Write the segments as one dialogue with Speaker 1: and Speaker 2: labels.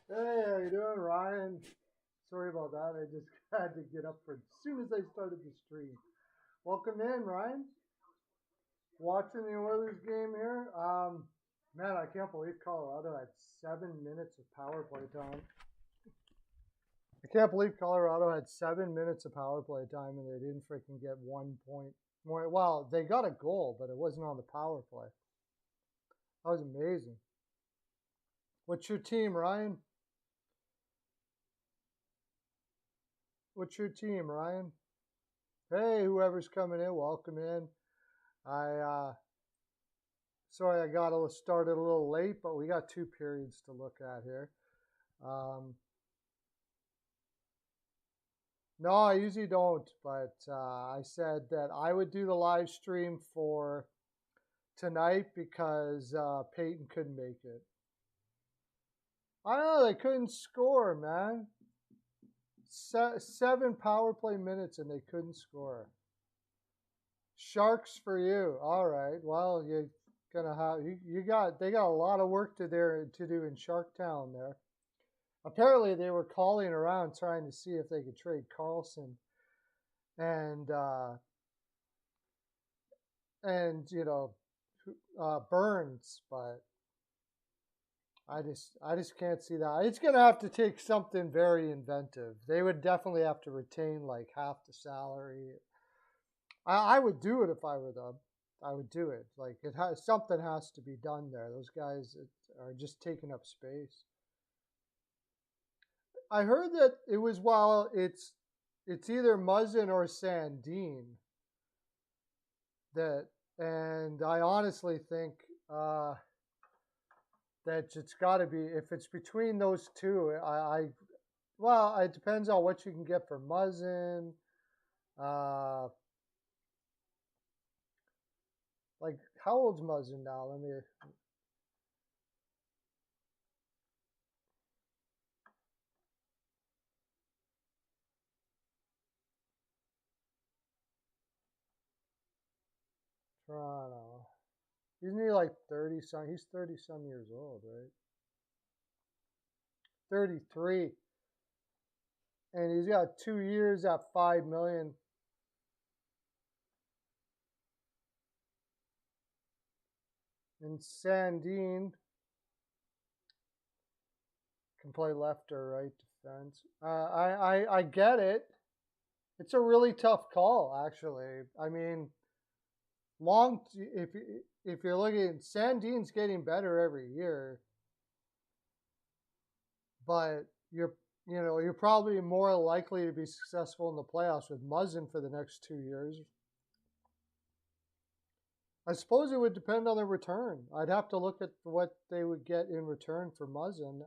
Speaker 1: Hey, how you doing, Ryan? Sorry about that. I just had to get up for as soon as I started the stream. Welcome in, Ryan. Watching the Oilers game here. Man, I can't believe Colorado had 7 minutes of power play time. I can't believe Colorado had 7 minutes of power play time and they didn't freaking get 1 point more. Well, they got a goal, but it wasn't on the power play. That was amazing. What's your team, Ryan? What's your team, Ryan? Hey, whoever's coming in, welcome in. Sorry I got started a little late, but we got 2 periods to look at here. No, I usually don't, but I said that I would do the live stream for tonight because Peyton couldn't make it. I don't know, they couldn't score, man. 7 power play minutes and they couldn't score. Sharks for you. All right. Well, you're gonna have they got a lot of work to do in Sharktown there. Apparently, they were calling around trying to see if they could trade Carlson and Burns, but I just can't see that. It's gonna have to take something very inventive. They would definitely have to retain like half the salary. I would do it if I were them. I would do it. Like something has to be done there. Those guys are just taking up space. I heard that it was it's either Muzzin or Sandin and I honestly think that it's got to be, if it's between those two. Well, it depends on what you can get for Muzzin. Like, how old's Muzzin now? Let me. Toronto. Isn't he like 30 some? He's 30 some years old, right? 33. And he's got 2 years at $5 million. And Sandin can play left or right defense. I get it. It's a really tough call, actually. I mean, if you're looking, Sandin's getting better every year, but you're probably more likely to be successful in the playoffs with Muzzin for the next 2 years. I suppose it would depend on the return. I'd have to look at what they would get in return for Muzzin.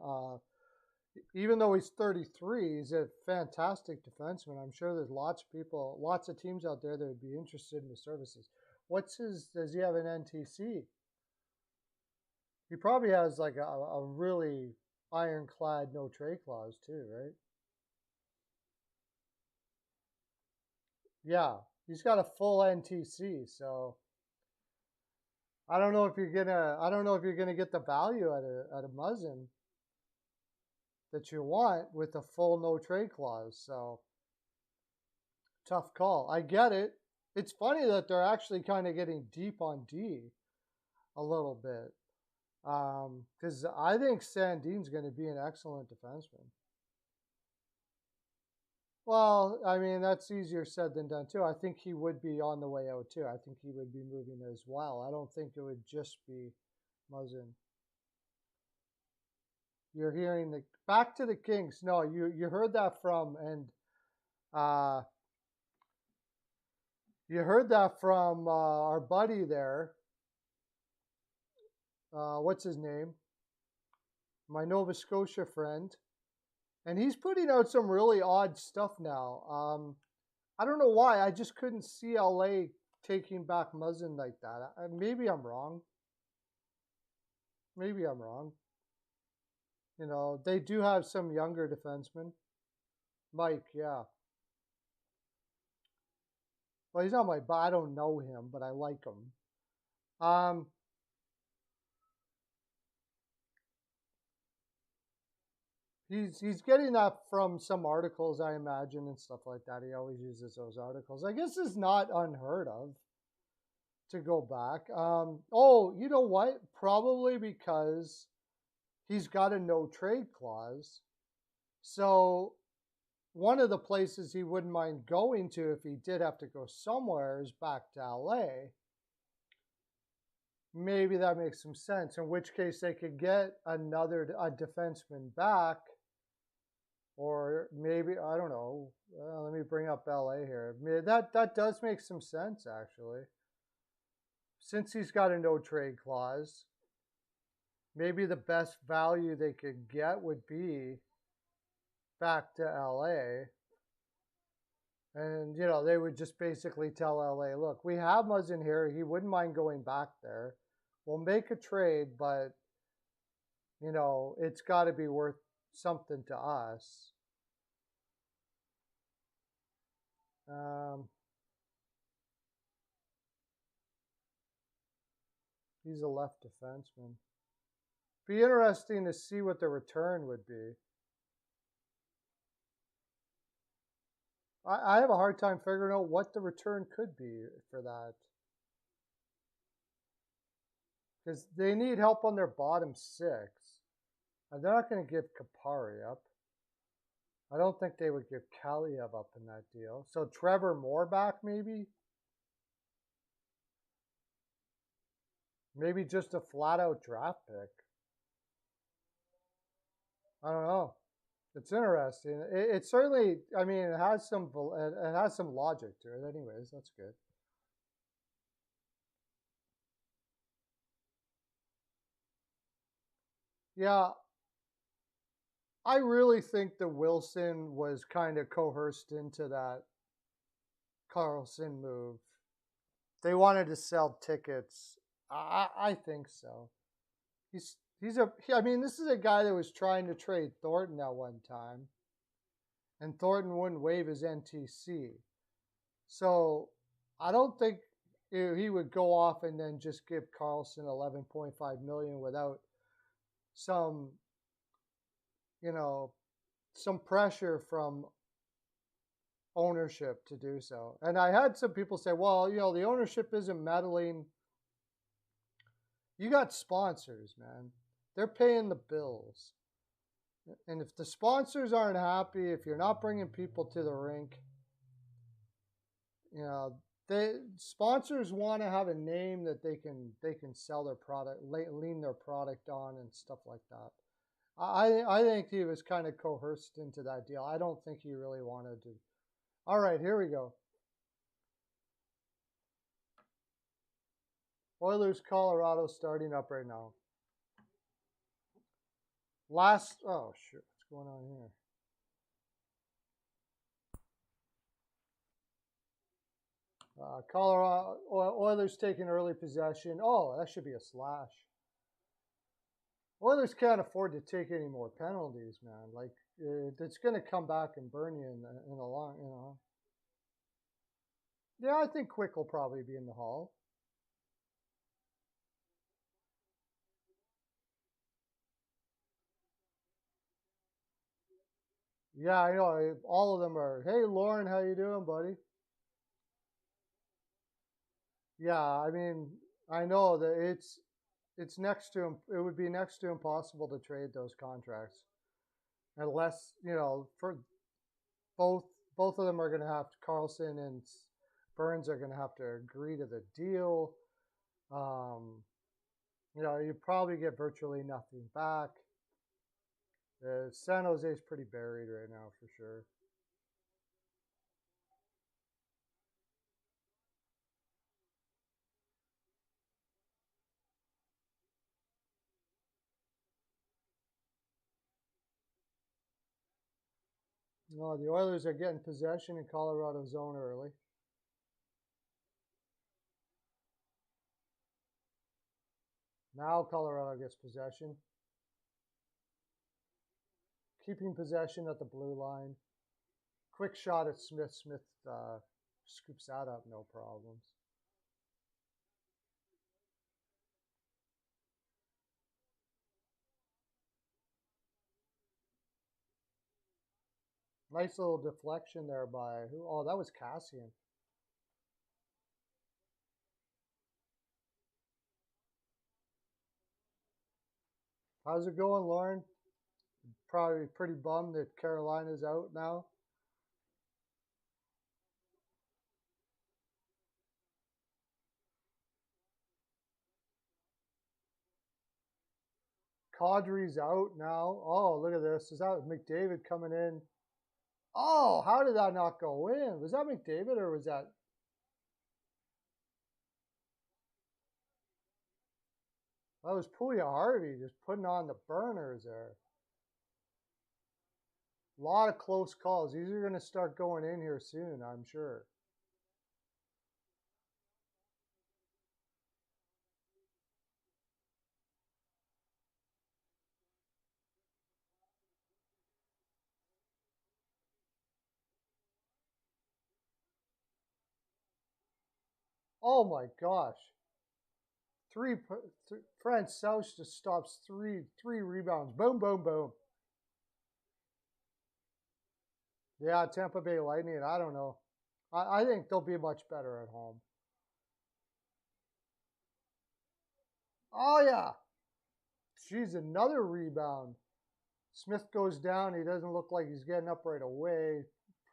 Speaker 1: Even though he's 33, he's a fantastic defenseman. I'm sure there's lots of teams out there that would be interested in the services. Does he have an NTC? He probably has like a really ironclad no trade clause too, right? Yeah, he's got a full NTC, so I don't know if you're gonna get the value at a Muzzin that you want with a full no trade clause. So tough call. I get it. It's funny that they're actually kind of getting deep on D a little bit. Because I think Sandin's going to be an excellent defenseman. Well, I mean, that's easier said than done, too. I think he would be on the way out, too. I think he would be moving as well. I don't think it would just be Muzzin. You're hearing the back to the Kings. No, you heard that from, and uh, you heard that from our buddy there. What's his name? My Nova Scotia friend. And he's putting out some really odd stuff now. I don't know why. I just couldn't see LA taking back Muzzin like that. Maybe I'm wrong. Maybe I'm wrong. You know, they do have some younger defensemen. Mike, yeah. Well, he's not my, but I don't know him, but I like him. He's getting that from some articles, I imagine, and stuff like that. He always uses those articles. I guess it's not unheard of to go back. Oh, you know what? Probably because he's got a no trade clause. So one of the places he wouldn't mind going to if he did have to go somewhere is back to LA. Maybe that makes some sense. In which case they could get a defenseman back. Or maybe, I don't know. Let me bring up LA here. That does make some sense, actually. Since he's got a no trade clause, maybe the best value they could get would be back to LA. And, you know, they would just basically tell LA, look, we have Muzzin here. He wouldn't mind going back there. We'll make a trade, but, you know, it's got to be worth something to us. He's a left defenseman. Be interesting to see what the return would be. I have a hard time figuring out what the return could be for that. Because they need help on their bottom six. And they're not going to give Kapari up. I don't think they would give Kaliev up in that deal. So Trevor Moore back, maybe? Maybe just a flat-out draft pick. I don't know. It's interesting. It certainly, I mean, it has some logic to it. Anyways, that's good. Yeah, I really think that Wilson was kind of coerced into that Carlson move. They wanted to sell tickets. I think so. I mean, this is a guy that was trying to trade Thornton at one time, and Thornton wouldn't waive his NTC. So I don't think he would go off and then just give Carlson $11.5 million without some, you know, some pressure from ownership to do so. And I had some people say, well, you know, the ownership isn't meddling. You got sponsors, man. They're paying the bills. And if the sponsors aren't happy, if you're not bringing people to the rink, you know, sponsors want to have a name that they can sell their product, lean their product on, and stuff like that. I think he was kind of coerced into that deal. I don't think he really wanted to. All right, here we go. Oilers, Colorado starting up right now. Oh shit, what's going on here? Colorado Oilers taking early possession. Oh, that should be a slash. Oilers can't afford to take any more penalties, man. Like it's going to come back and burn you in the long, you know. Yeah, I think Quick will probably be in the Hall. Yeah, I know. All of them are. Hey, Lauren, how you doing, buddy? Yeah, I mean, I know that it's next to it would be next to impossible to trade those contracts unless for both both of them are going to have to, Carlson and Burns are going to have to agree to the deal. You probably get virtually nothing back. San Jose is pretty buried right now for sure. No, the Oilers are getting possession in Colorado's zone early. Now Colorado gets possession. Keeping possession at the blue line. Quick shot at Smith. Smith scoops that up, no problems. Nice little deflection there by who? Oh, that was Cassian. How's it going, Lauren? Probably pretty bummed that Carolina's out now. Kadri's out now. Oh, look at this. Is that McDavid coming in? Oh, how did that not go in? Was that McDavid or was that? That was Puya Harvey just putting on the burners there. A lot of close calls. These are going to start going in here soon, I'm sure. Oh my gosh. French South just stops three rebounds. Boom, boom, boom. Yeah, Tampa Bay Lightning, I don't know. I think they'll be much better at home. Oh, yeah. Geez, another rebound. Smith goes down. He doesn't look like he's getting up right away.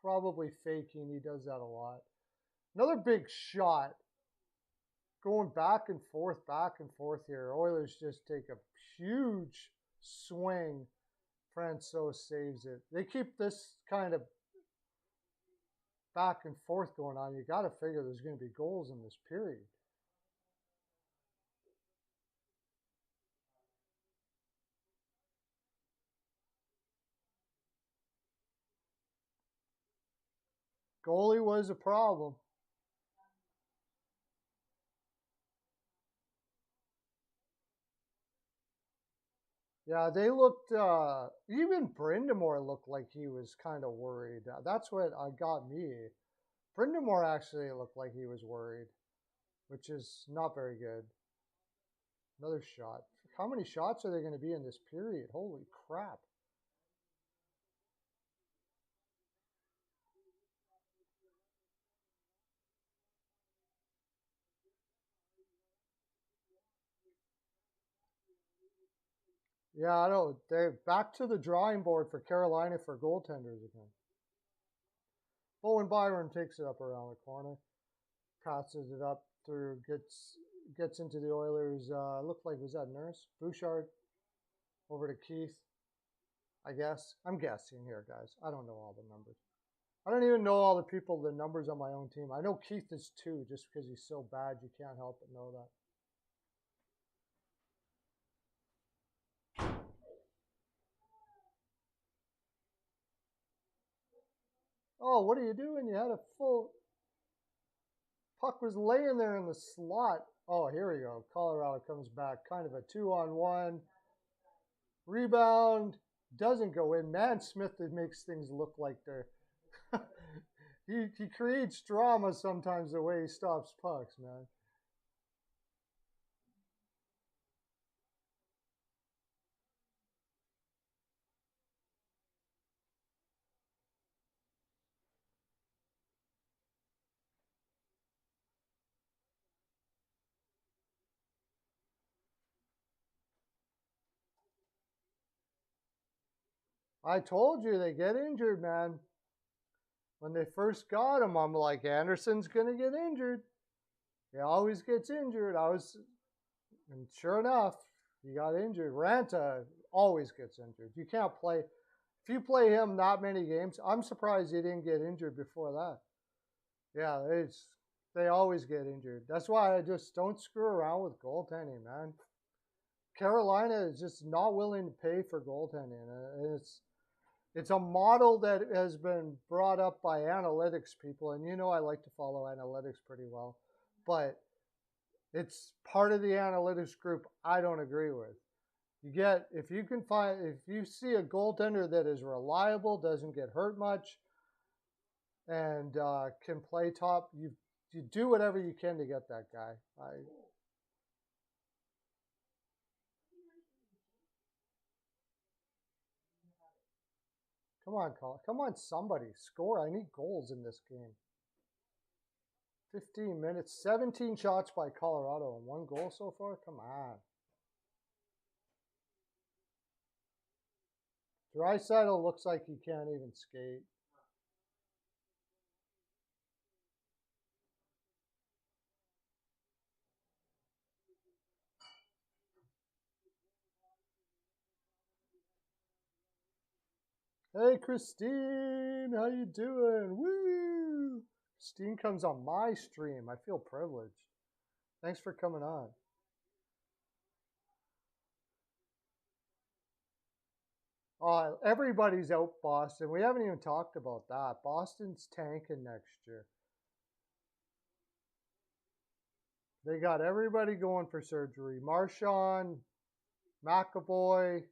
Speaker 1: Probably faking. He does that a lot. Another big shot. Going back and forth here. Oilers just take a huge swing. Francois saves it. They keep this kind of back and forth going on. You got to figure there's going to be goals in this period. Goalie was a problem. Yeah, they looked. Even Brindamore looked like he was kind of worried. That's what got me. Brindamore actually looked like he was worried, which is not very good. Another shot. How many shots are there going to be in this period? Holy crap. Yeah, I know. They're back to the drawing board for Carolina for goaltenders again. Bowen Byron takes it up around the corner, passes it up through, gets into the Oilers. Looked like was that Nurse Bouchard over to Keith. I guess I'm guessing here, guys. I don't know all the numbers. I don't even know all the people, the numbers on my own team. I know Keith is 2 just because he's so bad. You can't help but know that. Oh, what are you doing? You had a full puck was laying there in the slot. Oh, here we go. Colorado comes back. Kind of a 2-on-1. Rebound. Doesn't go in. Man, Smith makes things look like they're. he creates drama sometimes the way he stops pucks, man. I told you they get injured, man. When they first got him, I'm like, Anderson's going to get injured. He always gets injured. And sure enough, he got injured. Ranta always gets injured. You can't play. If you play him not many games, I'm surprised he didn't get injured before that. Yeah, they always get injured. That's why I just don't screw around with goaltending, man. Carolina is just not willing to pay for goaltending. It's a model that has been brought up by analytics people, and you know I like to follow analytics pretty well, but it's part of the analytics group I don't agree with. If you see a goaltender that is reliable, doesn't get hurt much, and can play top, you do whatever you can to get that guy. Come on, Colin. Come on, somebody. Score. I need goals in this game. 15 minutes. 17 shots by Colorado and 1 goal so far? Come on. Draisaitl looks like he can't even skate. Hey, Christine, how you doing? Woo! Christine comes on my stream. I feel privileged. Thanks for coming on. Everybody's out Boston. We haven't even talked about that. Boston's tanking next year. They got everybody going for surgery. Marchand, McAvoy.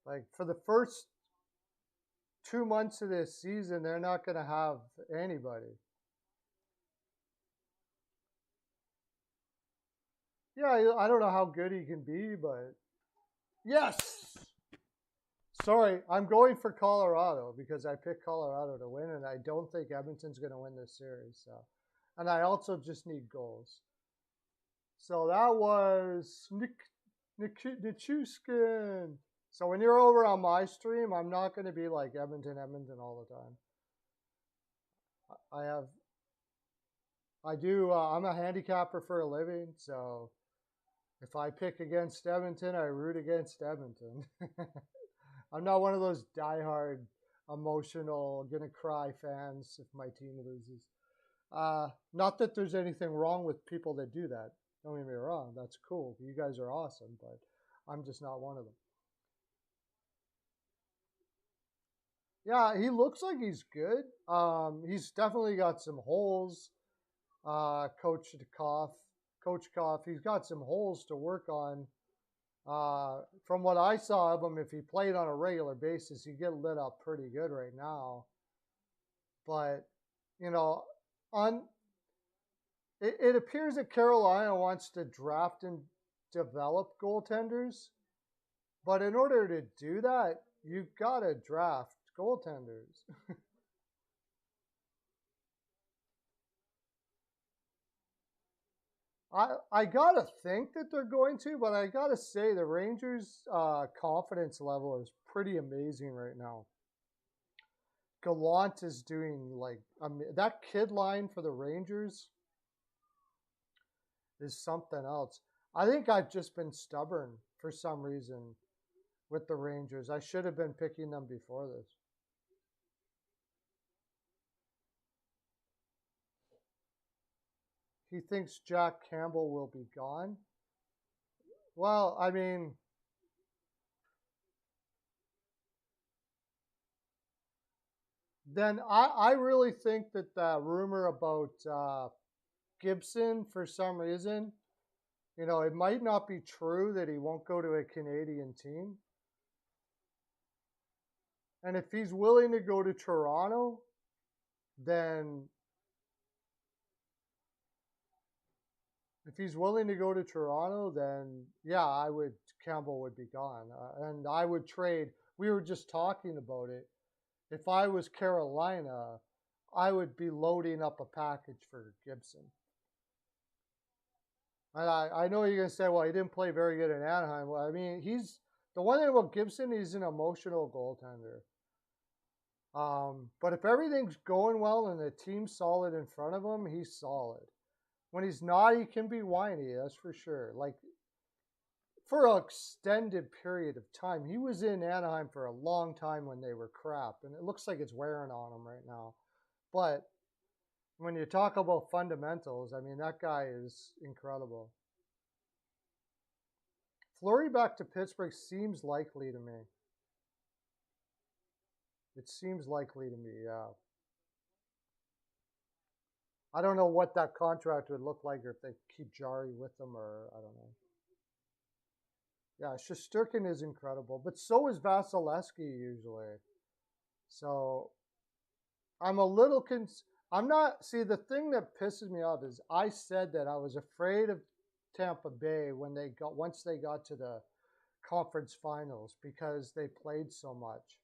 Speaker 1: Like for the first 2 months of this season, they're not going to have anybody. Yeah, I don't know how good he can be, but yes! Sorry, I'm going for Colorado because I picked Colorado to win, and I don't think Edmonton's going to win this series. So, and I also just need goals. So that was Nichushkin. So when you're over on my stream, I'm not going to be like Edmonton all the time. I'm a handicapper for a living, so if I pick against Edmonton, I root against Edmonton. I'm not one of those diehard, emotional, gonna cry fans if my team loses. Not that there's anything wrong with people that do that. Don't get me wrong, that's cool. You guys are awesome, but I'm just not one of them. Yeah, he looks like he's good. He's definitely got some holes. Coach Koff, he's got some holes to work on. From what I saw of him, if he played on a regular basis, he'd get lit up pretty good right now. But, you know, it appears that Carolina wants to draft and develop goaltenders. But in order to do that, you've got to draft goaltenders. I gotta think that they're going to, but I gotta say the Rangers' confidence level is pretty amazing right now. Gallant is doing like that kid line for the Rangers is something else. I think I've just been stubborn for some reason with the Rangers. I should have been picking them before this. He thinks Jack Campbell will be gone. Well, I mean, then I really think that the rumor about Gibson, for some reason, you know, it might not be true that he won't go to a Canadian team. And if he's willing to go to Toronto, then yeah, Campbell would be gone. And I would trade. We were just talking about it. If I was Carolina, I would be loading up a package for Gibson. And I know you're going to say, well, he didn't play very good in Anaheim. Well, I mean, The one thing about Gibson, he's an emotional goaltender. But if everything's going well and the team's solid in front of him, he's solid. When he's not, he can be whiny, that's for sure. Like, for an extended period of time, he was in Anaheim for a long time when they were crap, and it looks like it's wearing on him right now. But when you talk about fundamentals, I mean, that guy is incredible. Fleury back to Pittsburgh seems likely to me. It seems likely to me, yeah. I don't know what that contract would look like, or if they keep Jari with them, or I don't know. Yeah, Shesterkin is incredible, but so is Vasilevsky usually. So I'm a little I'm not, see, the thing that pisses me off is I said that I was afraid of Tampa Bay when once they got to the conference finals because they played so much.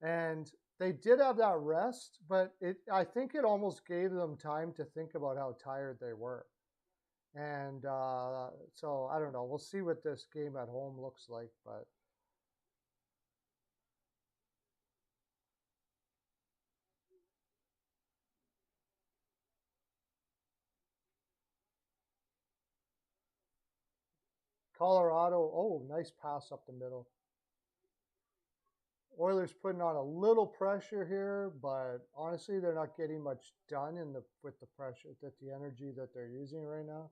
Speaker 1: And they did have that rest, but I think it almost gave them time to think about how tired they were. And so I don't know. We'll see what this game at home looks like, but Colorado, oh, nice pass up the middle. Oilers putting on a little pressure here, but honestly, they're not getting much done with the pressure, with the energy that they're using right now.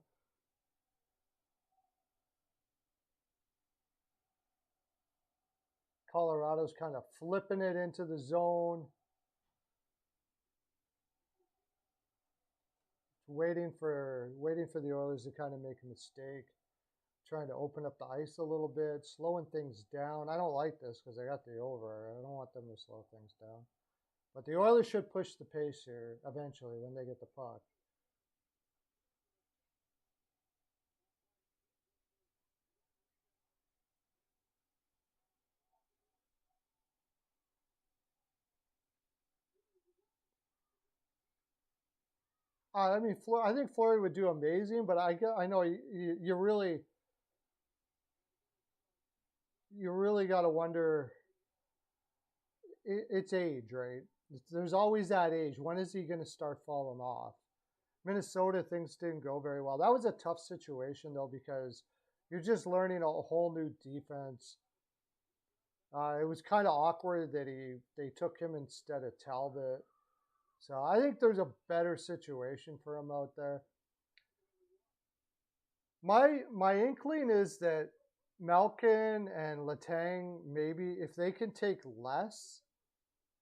Speaker 1: Colorado's kind of flipping it into the zone, waiting for the Oilers to kind of make a mistake, trying to open up the ice a little bit, slowing things down. I don't like this because I got the over. I don't want them to slow things down. But the Oilers should push the pace here eventually when they get the puck. I mean, I think Fleury would do amazing, but I know you really got to wonder. It's age, right? There's always that age. When is he going to start falling off? Minnesota, things didn't go very well. That was a tough situation though because you're just learning a whole new defense. It was kind of awkward that they took him instead of Talbot. So I think there's a better situation for him out there. My inkling is that Malkin and Letang, maybe if they can take less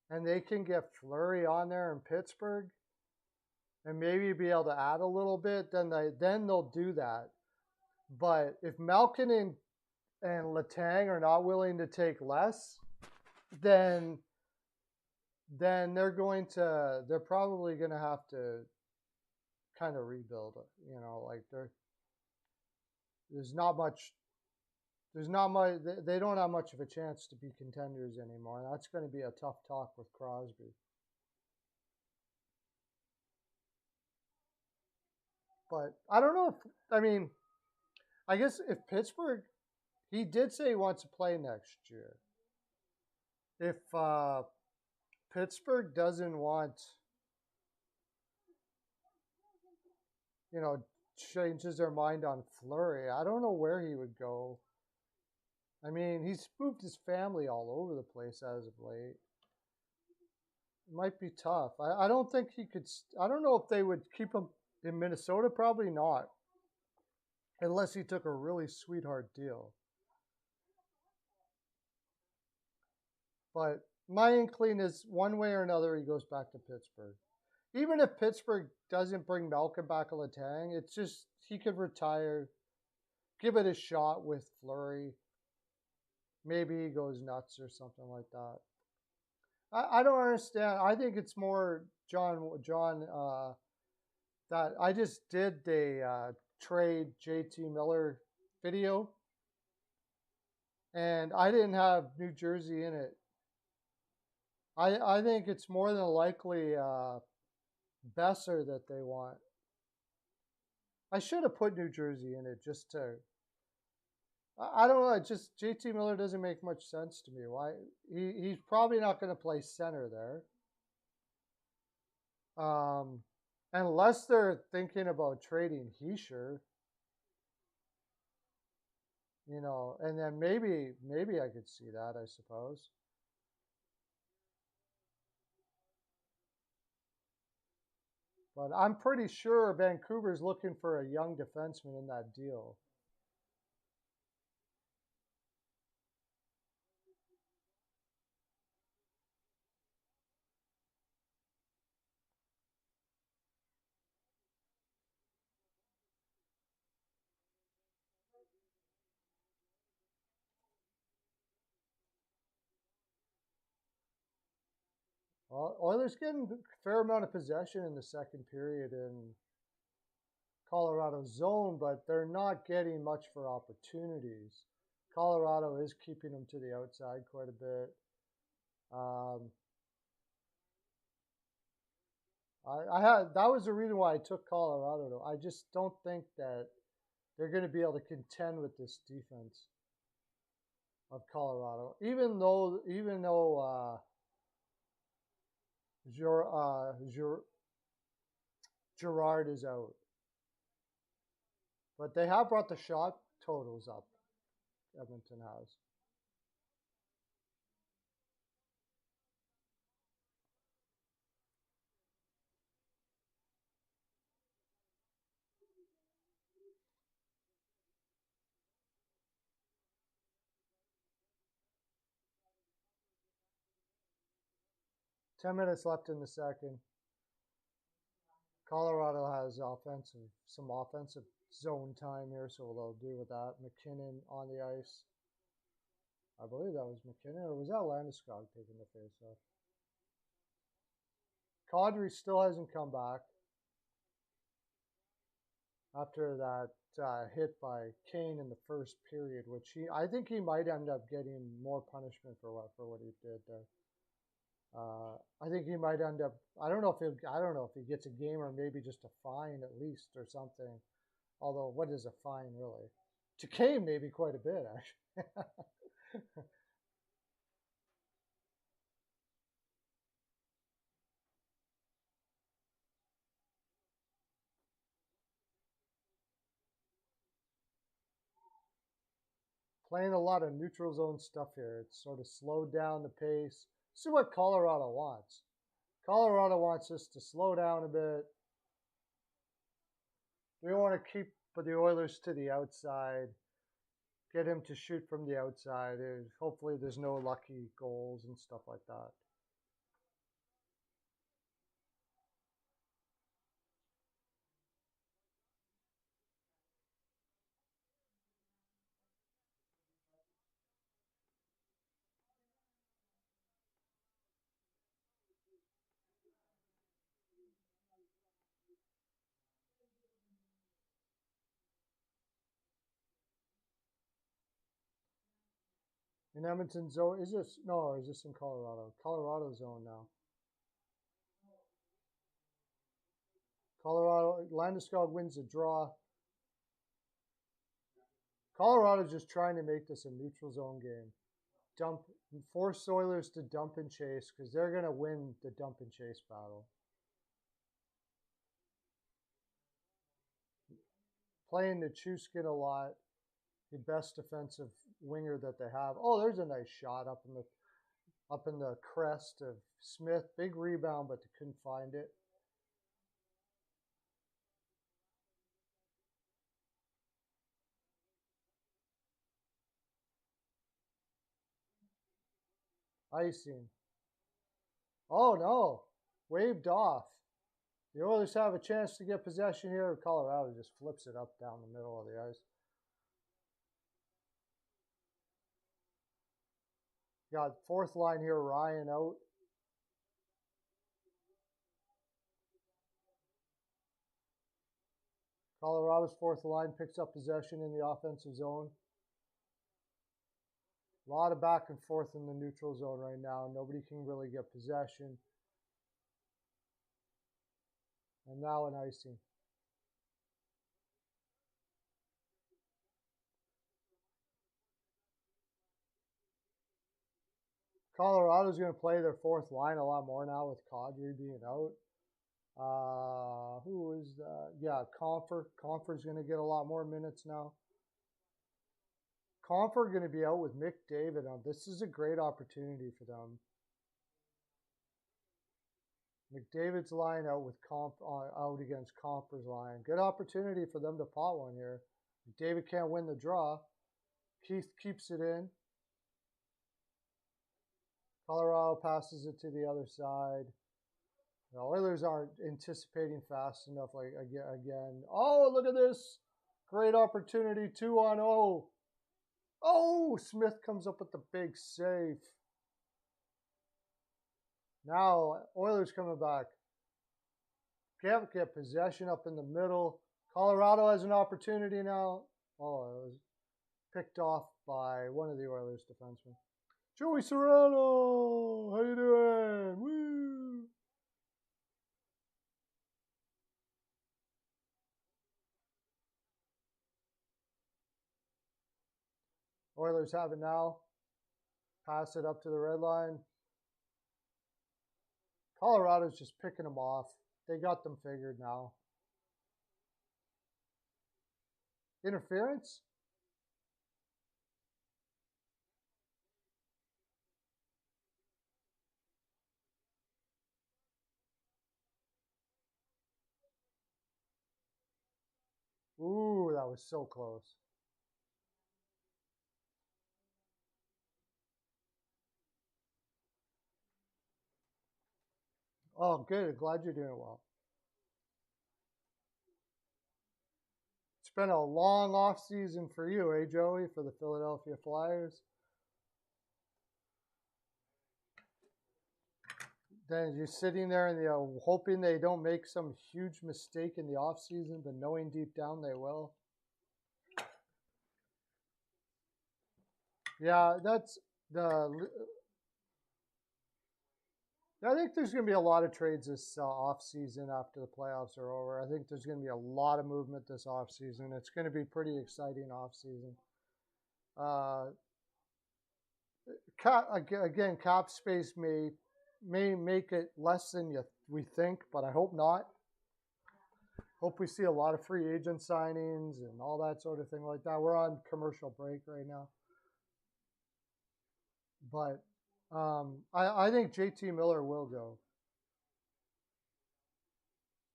Speaker 1: and they can get Fleury on there in Pittsburgh and maybe be able to add a little bit, then they'll do that. But if Malkin and Letang are not willing to take less, then they're probably going to have to kind of rebuild it. You know, like there's not much. They don't have much of a chance to be contenders anymore. That's going to be a tough talk with Crosby. But I don't know I mean, I guess if Pittsburgh, he did say he wants to play next year. If Pittsburgh doesn't want, changes their mind on Fleury, I don't know where he would go. I mean, he's moved his family all over the place as of late. It might be tough. I don't think he could. I don't know if they would keep him in Minnesota. Probably not, unless he took a really sweetheart deal. But my inkling is one way or another he goes back to Pittsburgh. Even if Pittsburgh doesn't bring Malcolm back a Letang, it's just he could retire, give it a shot with Fleury. Maybe he goes nuts or something like that. I don't understand. I think it's more John. That I just did the trade JT Miller video, and I didn't have New Jersey in it. I think it's more than likely Besser that they want. I should have put New Jersey in it just to. I don't know. It just JT Miller doesn't make much sense to me. Why he's probably not going to play center there, unless they're thinking about trading Heischer. You know, and then maybe I could see that, I suppose. But I'm pretty sure Vancouver's looking for a young defenseman in that deal. Well, Oilers getting a fair amount of possession in the second period in Colorado's zone, but they're not getting much for opportunities. Colorado is keeping them to the outside quite a bit. I had that was the reason why I took Colorado. Though I just don't think that they're going to be able to contend with this defense of Colorado, even though Gerard is out, but they have brought the shot totals up. Edmonton has. 10 minutes left in the second. Colorado has some offensive zone time here, so they'll do with that. McKinnon on the ice. I believe that was McKinnon, or was that Landeskog taking the face-off? Kadri still hasn't come back after that hit by Kane in the first period, which I think he might end up getting more punishment for what he did there. I think he might end up. I don't know if he gets a game or maybe just a fine at least or something. Although, what is a fine really? To Kane, maybe quite a bit actually. Playing a lot of neutral zone stuff here. It's sort of slowed down the pace. See what Colorado wants. Colorado wants us to slow down a bit. We want to keep the Oilers to the outside, get him to shoot from the outside. Hopefully, there's no lucky goals and stuff like that. In Edmonton zone, is this no? Or is this in Colorado? Colorado zone now. Colorado Landeskog wins the draw. Colorado's just trying to make this a neutral zone game. Force Oilers to dump and chase because they're gonna win the dump and chase battle. Playing the Chuskin a lot, the best defensive winger that they have. Oh, there's a nice shot up in the crest of Smith. Big rebound, but they couldn't find it. Icing. Oh no, waved off. The Oilers have a chance to get possession here. Colorado just flips it up down the middle of the ice. Got fourth line here, Ryan out. Colorado's fourth line picks up possession in the offensive zone. A lot of back and forth in the neutral zone right now. Nobody can really get possession. And now an icing. Colorado's going to play their fourth line a lot more now with Kadri being out. Who is that? Yeah, Comfort's going to get a lot more minutes now. Comfort going to be out with McDavid on. This is a great opportunity for them. McDavid's line out with out against Comfort's line. Good opportunity for them to pot one here. McDavid can't win the draw. Keith keeps it in. Colorado passes it to the other side. The Oilers aren't anticipating fast enough. Like again. Oh, look at this. Great opportunity. 2-on-0. Oh, Smith comes up with the big save. Now, Oilers coming back. Can't get possession up in the middle. Colorado has an opportunity now. Oh, it was picked off by one of the Oilers defensemen. Joey Serrano, how you doing? Woo! Oilers have it now. Pass it up to the red line. Colorado's just picking them off. They got them figured now. Interference? Ooh, that was so close. Oh, good. Glad you're doing well. It's been a long off season for you, eh, Joey, for the Philadelphia Flyers. Then you're sitting there and hoping they don't make some huge mistake in the off season, but knowing deep down they will. Yeah, that's the. I think there's going to be a lot of trades this off season after the playoffs are over. I think there's going to be a lot of movement this off season. It's going to be pretty exciting off season. Cap space may make it less than we think, but I hope not. Hope we see a lot of free agent signings and all that sort of thing like that. We're on commercial break right now. But I think JT Miller will go.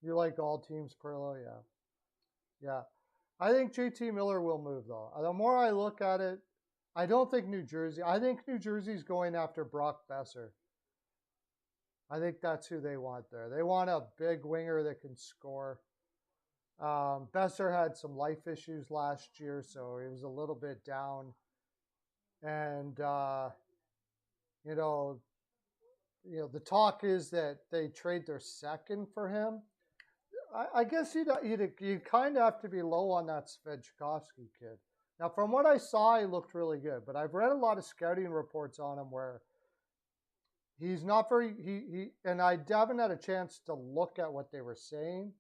Speaker 1: You like all teams, Perlo? Yeah. Yeah. I think JT Miller will move, though. The more I look at it, I don't think New Jersey. I think New Jersey's going after Brock Besser. I think that's who they want there. They want a big winger that can score. Besser had some life issues last year, so he was a little bit down. And, the talk is that they trade their second for him. I guess you kind of have to be low on that Svechkovsky kid. Now, from what I saw, he looked really good, but I've read a lot of scouting reports on him where he's not very and I haven't had a chance to look at what they were saying.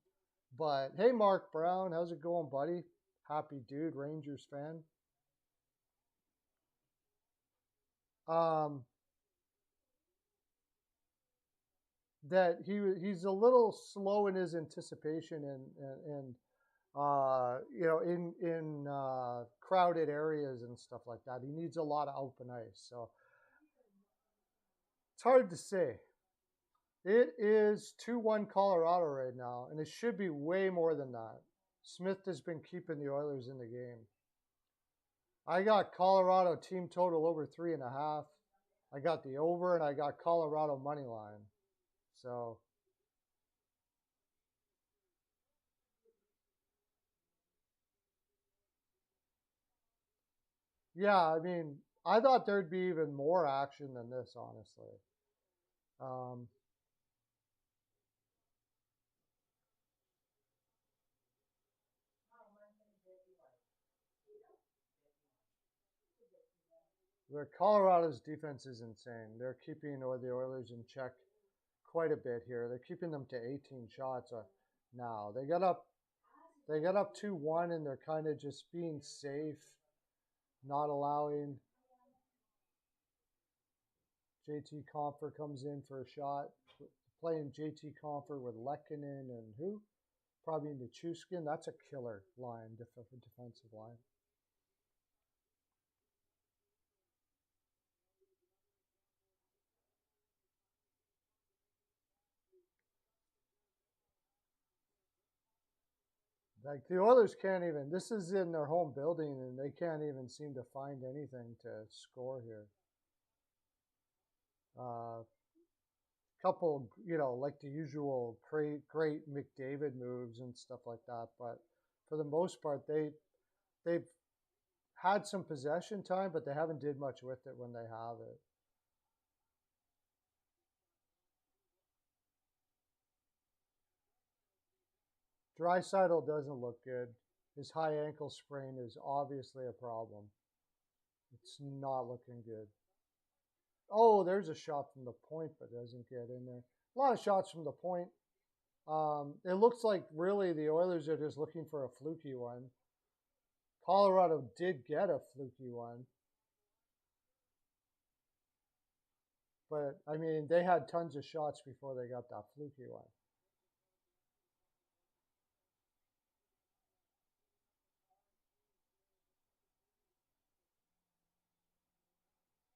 Speaker 1: But hey, Mark Brown, how's it going, buddy? Happy dude, Rangers fan. That he's a little slow in his anticipation and in crowded areas and stuff like that. He needs a lot of open ice. So it's hard to say. It is 2-1 Colorado right now, and it should be way more than that. Smith has been keeping the Oilers in the game. I got Colorado team total over 3.5. I got the over, and I got Colorado money line. So yeah, I mean, I thought there'd be even more action than this, honestly. Colorado's defense is insane. They're keeping the Oilers in check quite a bit here. They're keeping them to 18 shots now. They got up 2-1, and they're kind of just being safe, not allowing JT Comfer comes in for a shot. Playing JT Comfer with Lehkonen and who? Probably Nichushkin. That's a killer line, defensive line. Like the Oilers can't even. This is in their home building, and they can't even seem to find anything to score here. Couple, like the usual great McDavid moves and stuff like that, but for the most part, they've had some possession time, but they haven't did much with it when they have it. Draisaitl doesn't look good. His high ankle sprain is obviously a problem. It's not looking good. Oh, there's a shot from the point, but doesn't get in there. A lot of shots from the point. It looks like really the Oilers are just looking for a fluky one. Colorado did get a fluky one. But, I mean, they had tons of shots before they got that fluky one.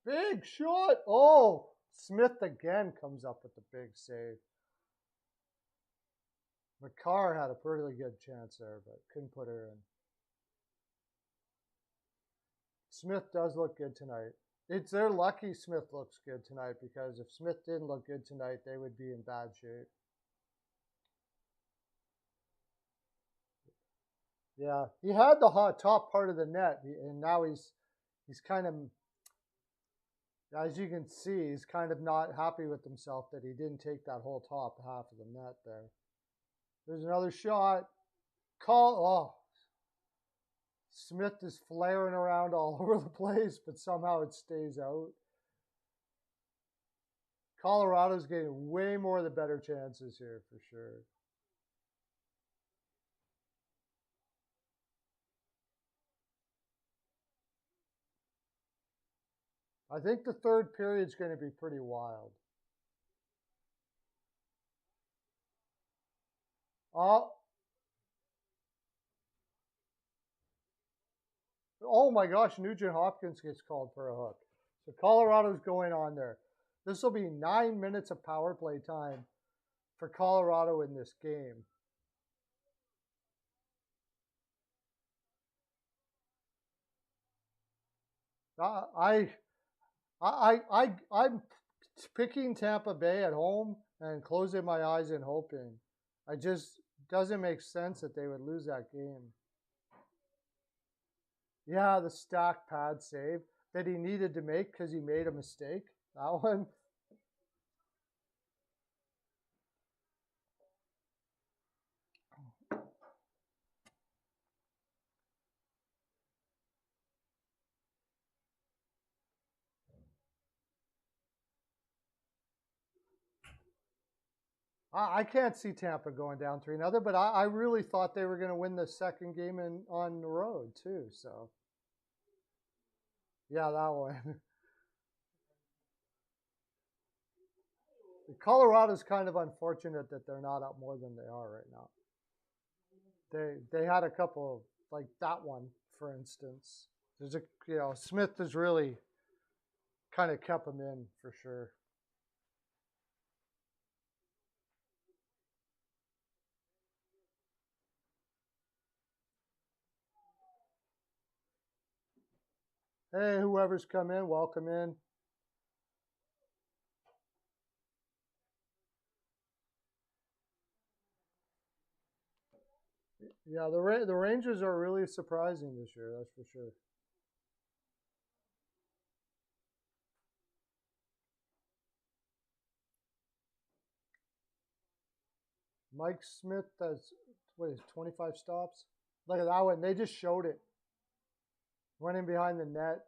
Speaker 1: Big shot. Oh, Smith again comes up with the big save. McCarr had a pretty good chance there, but couldn't put her in. Smith does look good tonight. They're lucky Smith looks good tonight, because if Smith didn't look good tonight, they would be in bad shape. Yeah, he had the top part of the net, and now he's kind of, as you can see, he's kind of not happy with himself that he didn't take that whole top half of the net there. There's another shot. Smith is flaring around all over the place, but somehow it stays out. Colorado's getting way more of the better chances here for sure. I think the third period's going to be pretty wild. Oh my gosh, Nugent Hopkins gets called for a hook. So Colorado's going on there. This will be 9 minutes of power play time for Colorado in this game. I'm picking Tampa Bay at home and closing my eyes and hoping. It just doesn't make sense that they would lose that game. Yeah, the stack pad save that he needed to make because he made a mistake. That one. I can't see Tampa going down 3-0, but I really thought they were going to win the second game on the road too. So, yeah, that one. Colorado's kind of unfortunate that they're not up more than they are right now. They had a couple, like that one, for instance. There's Smith has really kind of kept them in for sure. Hey, whoever's come in, welcome in. Yeah, the Rangers are really surprising this year, that's for sure. Mike Smith has, 25 stops? Look at that one. They just showed it. Went in behind the net,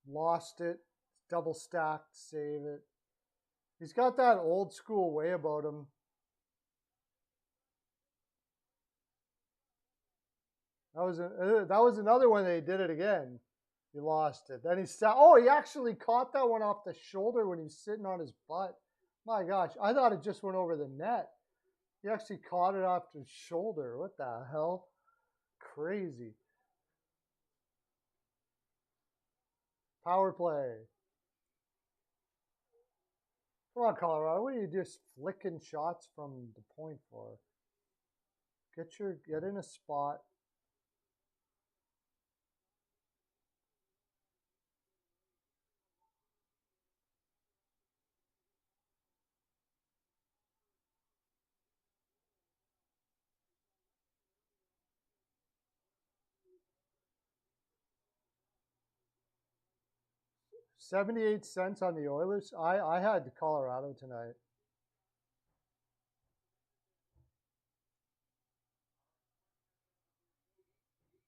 Speaker 1: lost it, double stacked, save it. He's got that old school way about him. That was another one they did it again. He lost it. Then he sat. Oh, he actually caught that one off the shoulder when he's sitting on his butt. My gosh, I thought it just went over the net. He actually caught it off his shoulder. What the hell? Crazy. Power play. Come on, Colorado. What are you just flicking shots from the point for? Get in a spot. $0.78 on the Oilers. I had Colorado tonight.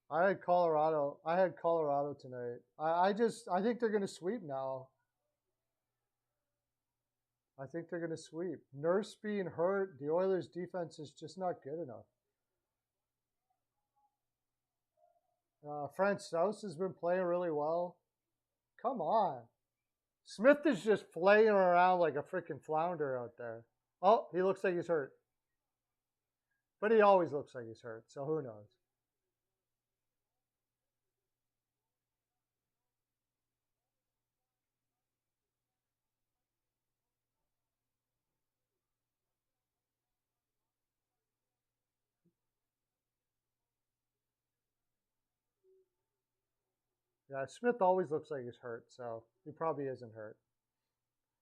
Speaker 1: I had Colorado. I had Colorado tonight. I think they're gonna sweep now. I think they're gonna sweep. Nurse being hurt, the Oilers defense is just not good enough. Francouz has been playing really well. Come on. Smith is just flaying around like a freaking flounder out there. Oh, he looks like he's hurt. But he always looks like he's hurt, so who knows? Yeah, Smith always looks like he's hurt, so he probably isn't hurt.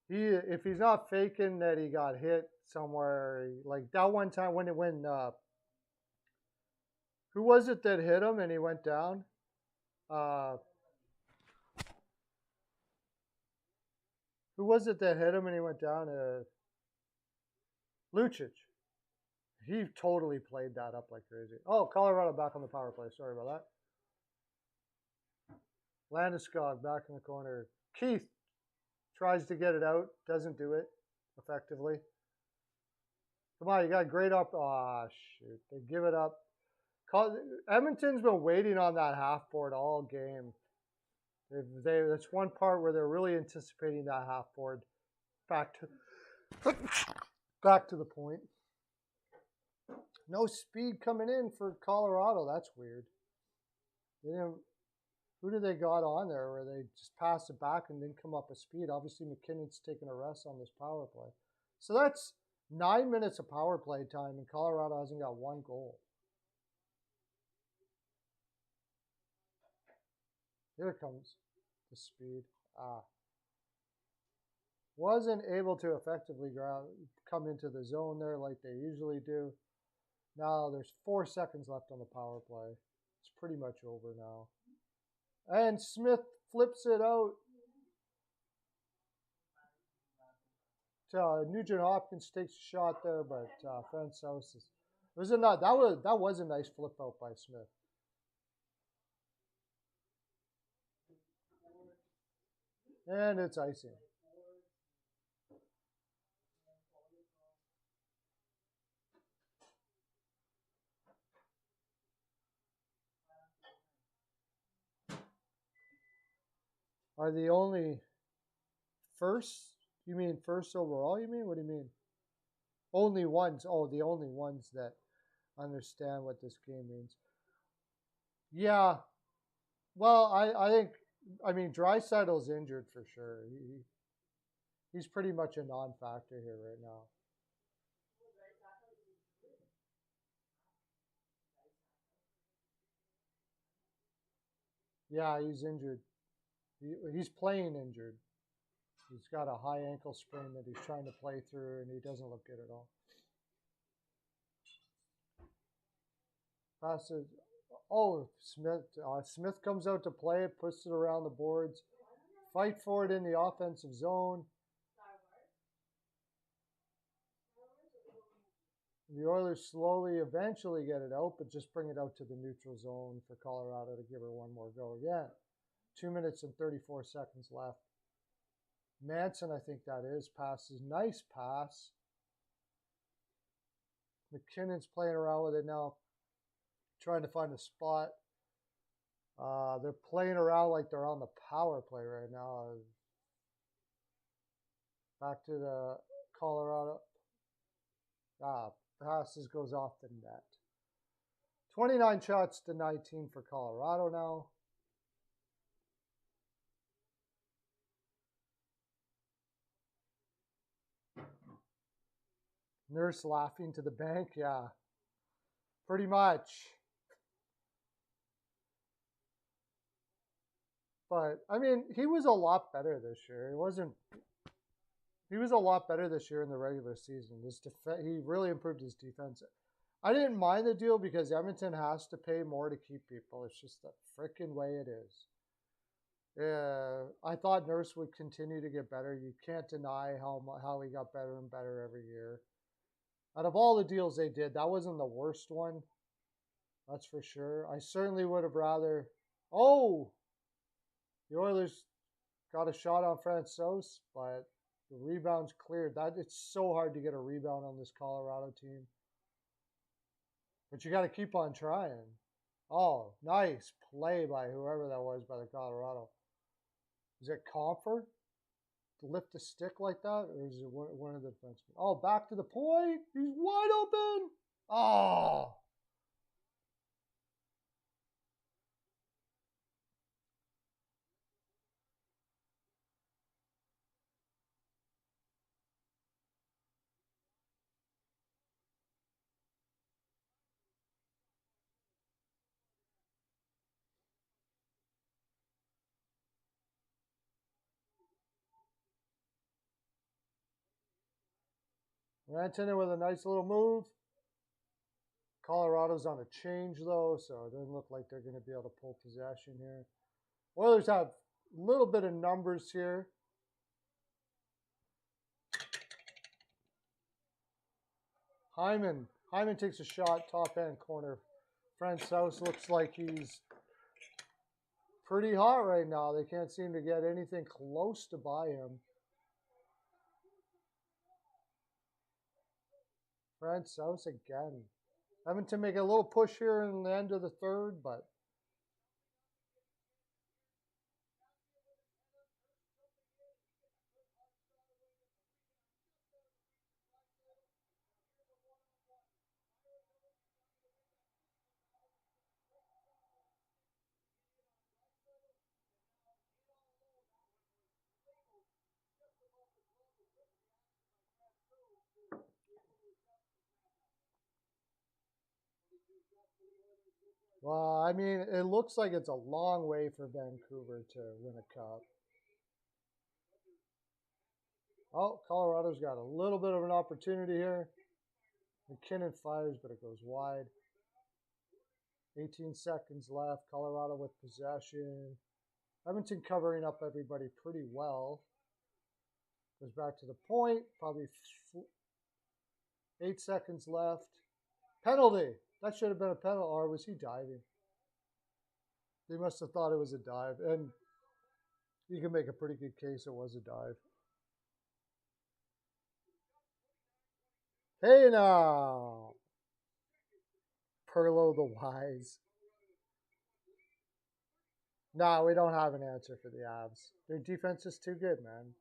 Speaker 1: If he's not faking that he got hit somewhere, like that one time when who was it that hit him and he went down? Who was it that hit him and he went down? Lucic. He totally played that up like crazy. Oh, Colorado back on the power play. Sorry about that. Landeskog back in the corner. Keith tries to get it out. Doesn't do it effectively. Come on, you got great up. Oh, shoot. They give it up. Edmonton's been waiting on that half board all game. That's one part where they're really anticipating that half board back to the point. No speed coming in for Colorado. That's weird. Who do they got on there where they just passed it back and didn't come up with speed? Obviously, McKinnon's taking a rest on this power play. So that's 9 minutes of power play time, and Colorado hasn't got one goal. Here it comes, the speed. Wasn't able to effectively come into the zone there like they usually do. Now there's 4 seconds left on the power play. It's pretty much over now. And Smith flips it out. Nugent Hopkins takes a shot there, but Francouz that was a nice flip out by Smith. And it's icing. Are the only first? You mean first overall? You mean? What do you mean? Only ones. Oh, the only ones that understand what this game means. Yeah. Well, I mean, Draisaitl's injured for sure. He's pretty much a non-factor here right now. Yeah, he's injured. He's playing injured. He's got a high ankle sprain that he's trying to play through, and he doesn't look good at all. Passes. Oh, Smith. Smith comes out to play it, puts it around the boards. Fight for it in the offensive zone. The Oilers slowly, eventually get it out, but just bring it out to the neutral zone for Colorado to give her one more go again. 2 minutes and 34 seconds left. Manson, I think that is, passes. Nice pass. McKinnon's playing around with it now, trying to find a spot. They're playing around like they're on the power play right now. Back to the Colorado. Passes goes off the net. 29 shots to 19 for Colorado now. Nurse laughing to the bank. Yeah, pretty much. But, I mean, he was a lot better this year. He was a lot better this year in the regular season. He really improved his defense. I didn't mind the deal because Edmonton has to pay more to keep people. It's just the freaking way it is. I thought Nurse would continue to get better. You can't deny how he got better and better every year. Out of all the deals they did, that wasn't the worst one. That's for sure. I certainly would have rather. Oh, the Oilers got a shot on Francouz, but the rebound's cleared. It's so hard to get a rebound on this Colorado team. But you got to keep on trying. Oh, nice play by whoever that was by the Colorado. Is it Comfort to lift a stick like that? Or is it one of the defensemen? Oh, back to the point. He's wide open. Oh. Rantanen with a nice little move. Colorado's on a change, though, so it doesn't look like they're going to be able to pull possession here. Oilers have a little bit of numbers here. Hyman takes a shot, top end corner. Francouz looks like he's pretty hot right now. They can't seem to get anything close to buy him. Francouz again. Having to make a little push here in the end of the third, but well, I mean, it looks like it's a long way for Vancouver to win a cup. Oh, Colorado's got a little bit of an opportunity here. McKinnon fires, but it goes wide. 18 seconds left. Colorado with possession. Edmonton covering up everybody pretty well. Goes back to the point. Probably 8 seconds left. Penalty. That should have been a penalty. Or was he diving? They must have thought it was a dive. And you can make a pretty good case it was a dive. Hey now. Perlo the Wise. No, we don't have an answer for the Avs. Their defense is too good, man.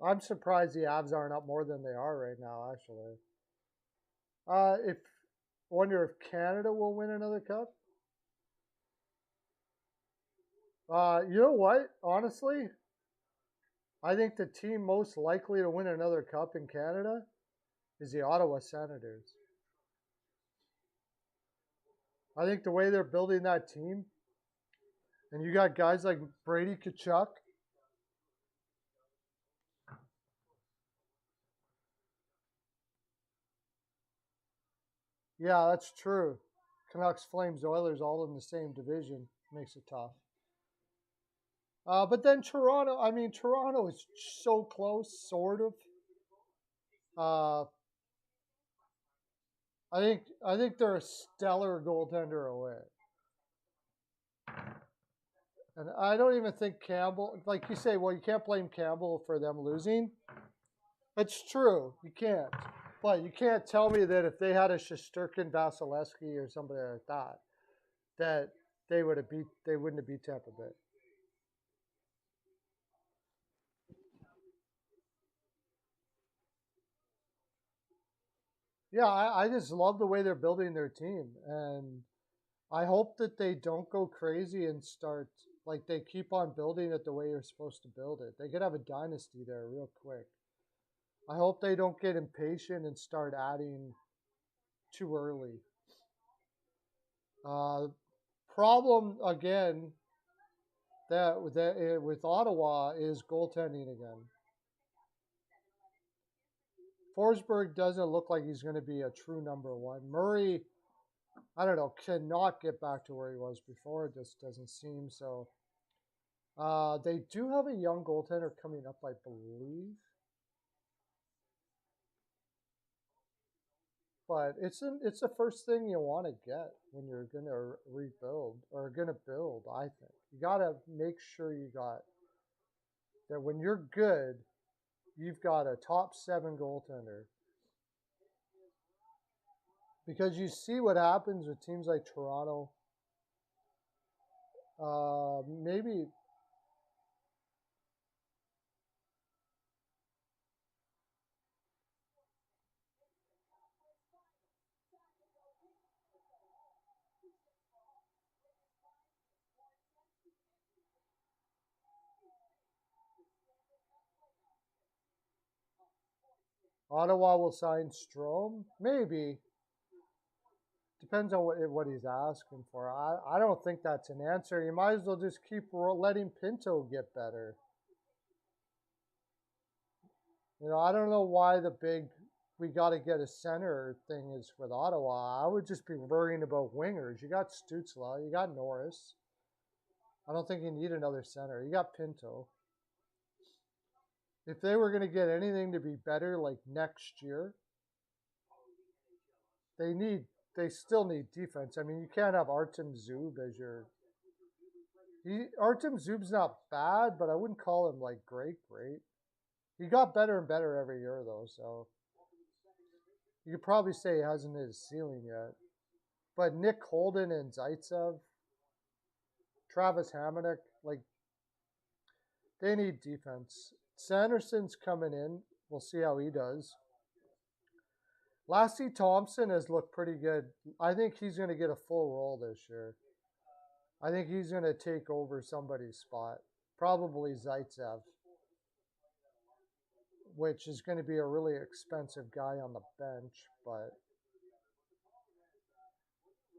Speaker 1: I'm surprised the Avs aren't up more than they are right now, actually. If wonder if Canada will win another cup. You know what? Honestly, I think the team most likely to win another cup in Canada is the Ottawa Senators. I think the way they're building that team, and you got guys like Brady Tkachuk. Yeah, that's true. Canucks, Flames, Oilers all in the same division makes it tough. But then Toronto, I mean, Toronto is so close, sort of. I think they're a stellar goaltender away. And I don't even think Campbell, like you say, well, you can't blame Campbell for them losing. It's true, you can't. But you can't tell me that if they had a Shesterkin, Vasilevsky, or somebody like that, that they wouldn't have beat Tampa Bay. Yeah, I just love the way they're building their team, and I hope that they don't go crazy and start like they keep on building it the way you're supposed to build it. They could have a dynasty there real quick. I hope they don't get impatient and start adding too early. Uh, Problem again that with Ottawa is goaltending again. Forsberg doesn't look like he's going to be a true number one. Murray, I don't know, cannot get back to where he was before. It just doesn't seem so. They do have a young goaltender coming up, I believe. But it's the first thing you want to get when you're gonna rebuild or gonna build. I think you gotta make sure you got that when you're good, you've got a top seven goaltender because you see what happens with teams like Toronto. Maybe Ottawa will sign Strome. Maybe depends on what he's asking for. I don't think that's an answer. You might as well just keep letting Pinto get better. You know, I don't know why the big we got to get a center thing is with Ottawa. I would just be worrying about wingers. You got Stutzla, you got Norris. I don't think you need another center. You got Pinto. If they were going to get anything to be better like next year, they need they still need defense. I mean, you can't have Artem Zub as your Artem Zub's not bad, but I wouldn't call him like great. He got better and better every year though, so you could probably say he hasn't hit his ceiling yet. But Nick Holden and Zaitsev, Travis Hamonic, like they need defense. Sanderson's coming in. We'll see how he does. Lassie Thompson has looked pretty good. I think he's going to get a full role this year. I think he's going to take over somebody's spot. Probably Zaitsev, which is going to be a really expensive guy on the bench. But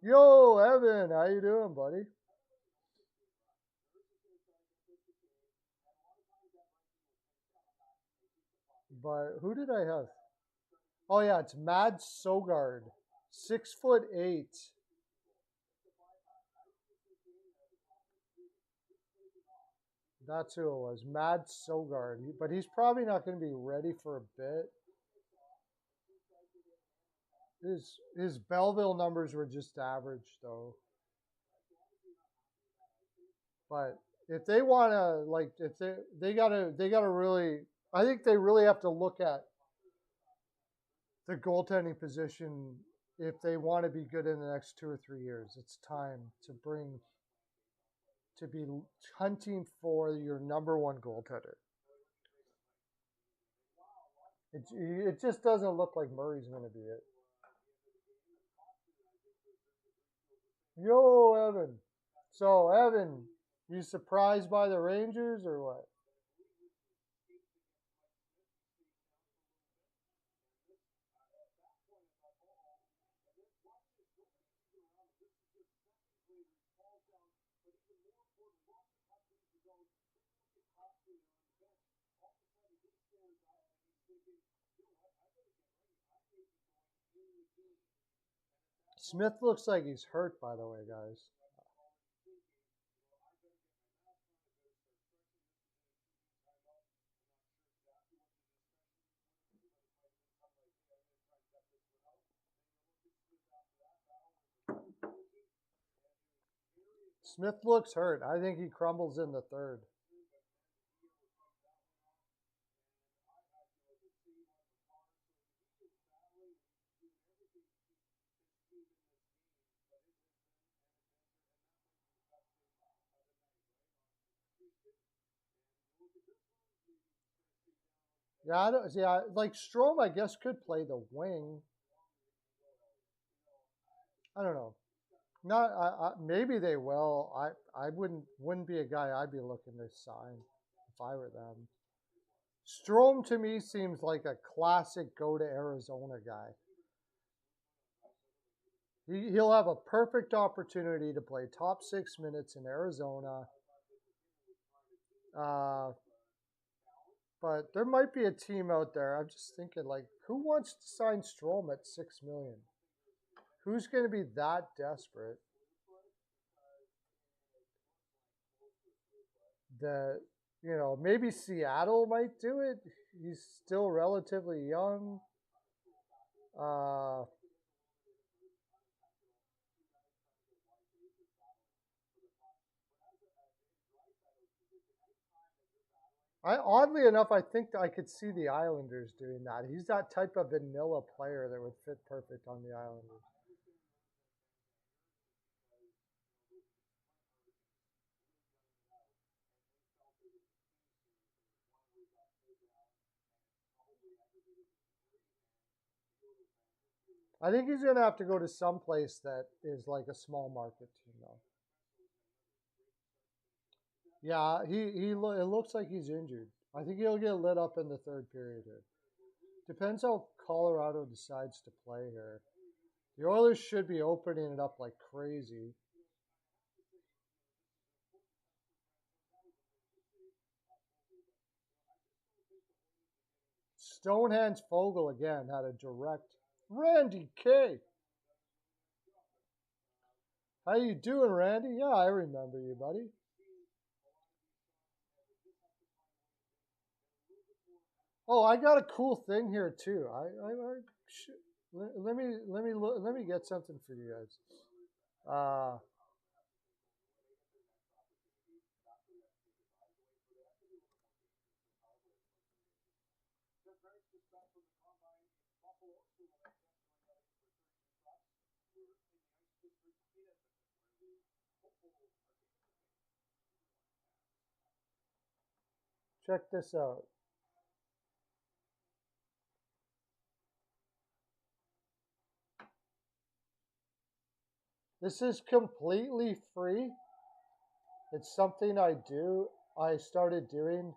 Speaker 1: yo, Evan, how you doing, buddy? But who did I have? Oh yeah, it's Mad Sogard, 6'8". That's who it was, Mad Sogard. But he's probably not going to be ready for a bit. His Belleville numbers were just average though. But if they want to, like, if they gotta really, I think they really have to look at the goaltending position if they want to be good in the next 2 or 3 years. It's time to be hunting for your number one goaltender. It just doesn't look like Murray's going to be it. Yo, Evan. So, Evan, you surprised by the Rangers or what? Smith looks like he's hurt, by the way, guys. Smith looks hurt. I think he crumbles in the third. Yeah, I don't. Yeah, like Strome, I guess could play the wing. I don't know. Not. Maybe they will. I wouldn't be a guy I'd be looking to sign if I were them. Strome to me seems like a classic go to Arizona guy. He'll have a perfect opportunity to play top 6 minutes in Arizona. But there might be a team out there. I'm just thinking, like, who wants to sign Strome at $6 million? Who's going to be that desperate that, maybe Seattle might do it? He's still relatively young. Oddly enough, I think I could see the Islanders doing that. He's that type of vanilla player that would fit perfect on the Islanders. I think he's going to have to go to some place that is like a small market team, though. Yeah, it looks like he's injured. I think he'll get lit up in the third period here. Depends how Colorado decides to play here. The Oilers should be opening it up like crazy. Stonehands Fogle again had a direct. Randy K. How you doing, Randy? Yeah, I remember you, buddy. Oh, I got a cool thing here too. Let me get something for you guys. Check this out. This is completely free. It's something I started doing.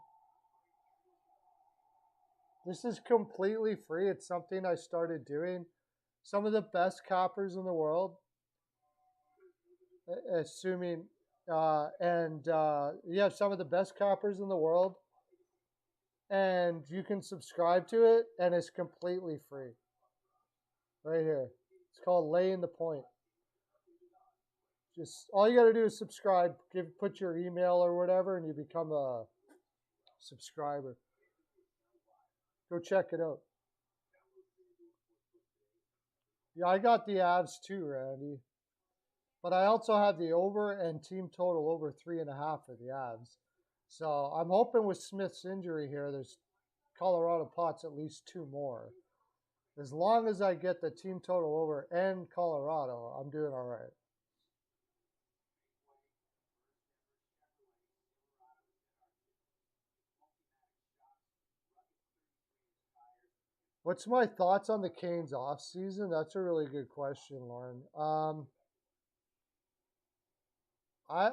Speaker 1: This is completely free. It's something I started doing. Some of the best coppers in the world, assuming, you have some of the best coppers in the world, and you can subscribe to it, and it's completely free. Right here. It's called Laying the Point. Just all you got to do is subscribe, put your email or whatever, and you become a subscriber. Go check it out. Yeah, I got the Avs too, Randy. But I also have the over and team total over 3.5 for the Avs. So I'm hoping with Smith's injury here, there's Colorado pots at least 2 more. As long as I get the team total over and Colorado, I'm doing all right. What's my thoughts on the Canes off season? That's a really good question, Lauren. I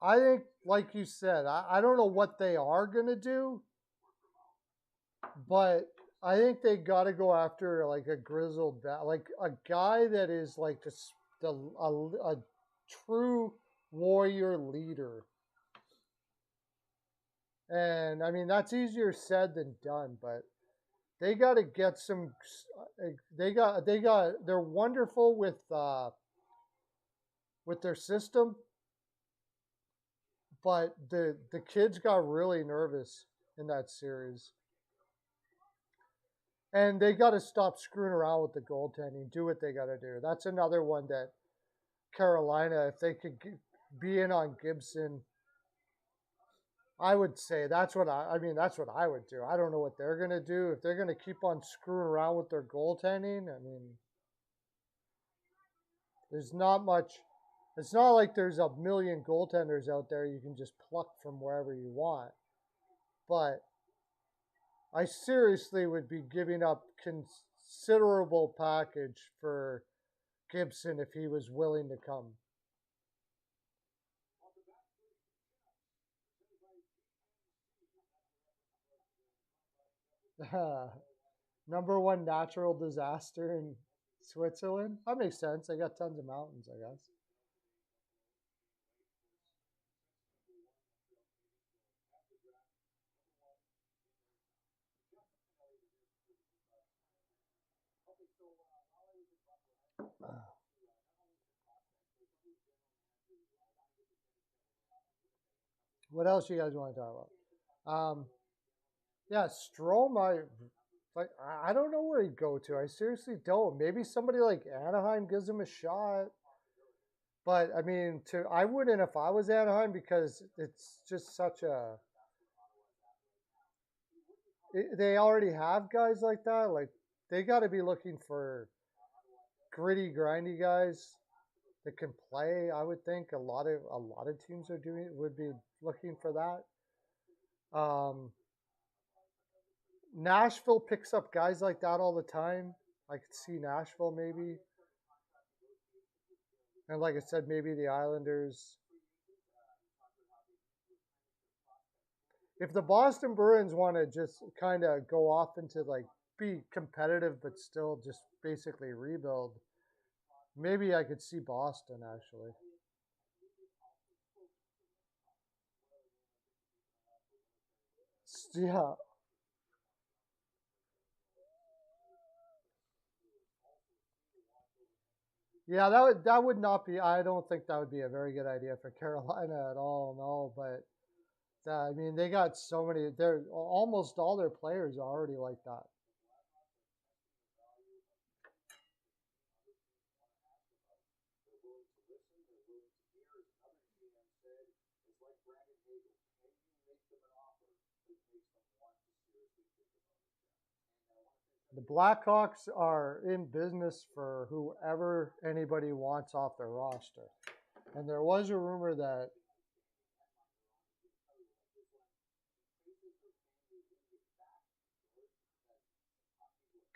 Speaker 1: I think, like you said, I don't know what they are gonna do, but I think they got to go after like a grizzled, like a guy that is like a true warrior leader. And I mean that's easier said than done, but they got to get some. They're wonderful with their system, but the kids got really nervous in that series. And they got to stop screwing around with the goaltending. Do what they got to do. That's another one that Carolina, if they could be in on Gibson, I would say that's what I mean, that's what I would do. I don't know what they're going to do. If they're going to keep on screwing around with their goaltending, I mean, there's not much. It's not like there's a million goaltenders out there you can just pluck from wherever you want. But I seriously would be giving up considerable package for Gibson if he was willing to come. Number one natural disaster in Switzerland. That makes sense. They got tons of mountains, I guess. What else you guys want to talk about? Yeah, Strom. I don't know where he'd go to. I seriously don't. Maybe somebody like Anaheim gives him a shot. But I mean, I wouldn't if I was Anaheim because it's just such a. They already have guys like that. Like they got to be looking for gritty, grindy guys that can play. I would think a lot of teams would be looking for that. Nashville picks up guys like that all the time. I could see Nashville maybe, and like I said, maybe the Islanders. If the Boston Bruins want to just kind of go off into like be competitive but still just basically rebuild, maybe I could see Boston actually. Yeah, yeah, that would not be. I don't think that would be a very good idea for Carolina at all. No, but I mean they got so many. They're almost all their players are already like that. The Blackhawks are in business for whoever anybody wants off their roster. And there was a rumor that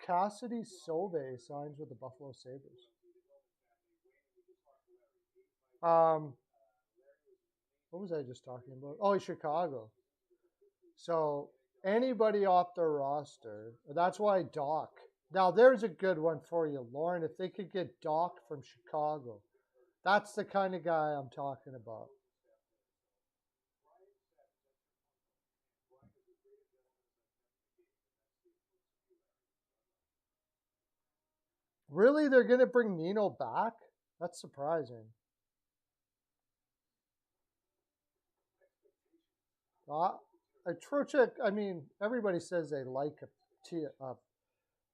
Speaker 1: Cassidy Sauve signs with the Buffalo Sabres. Um, what was I just talking about? Oh, Chicago. So anybody off their roster, that's why Doc. Now there's a good one for you, Lauren. If they could get Doc from Chicago, that's the kind of guy I'm talking about. Really, they're going to bring Nino back? That's surprising. Uh, Trocheck, I mean, everybody says they like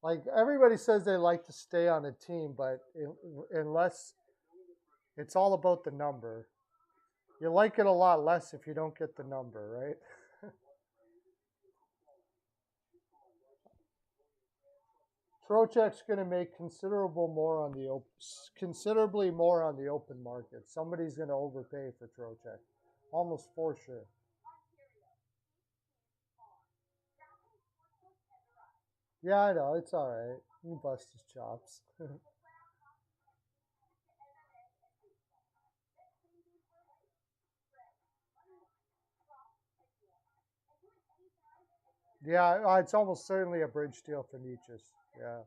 Speaker 1: like everybody says they like to stay on a team, but unless it's all about the number, you like it a lot less if you don't get the number, right? Trocheck's going to make considerably more on the open market. Somebody's going to overpay for Trocheck, almost for sure. Yeah, I know it's all right. You bust his chops. Yeah, it's almost certainly a bridge deal for Nietzsche's. Yeah.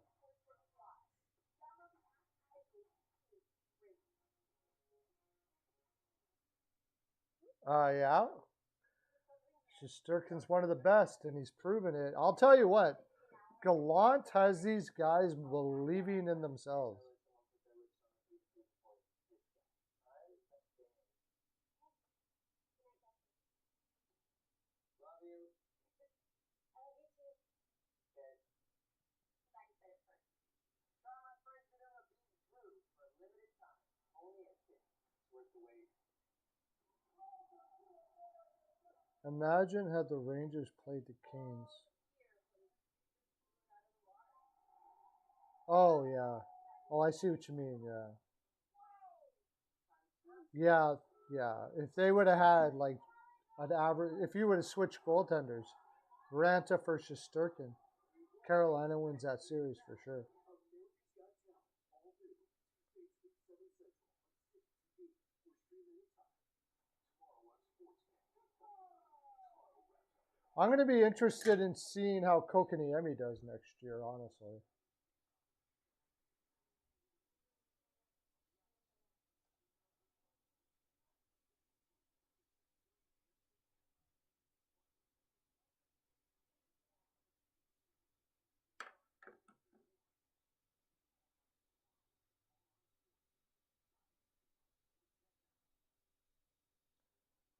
Speaker 1: Yeah. Sturkin's one of the best, and he's proven it. I'll tell you what, Gallant has these guys believing in themselves. Imagine had the Rangers played the Canes. Oh, yeah. Oh, I see what you mean, yeah. Yeah, yeah. If they would have had, like, an average, if you would have switched goaltenders, Ranta versus Sturkin, Carolina wins that series for sure. I'm going to be interested in seeing how Kokaniemi does next year, honestly.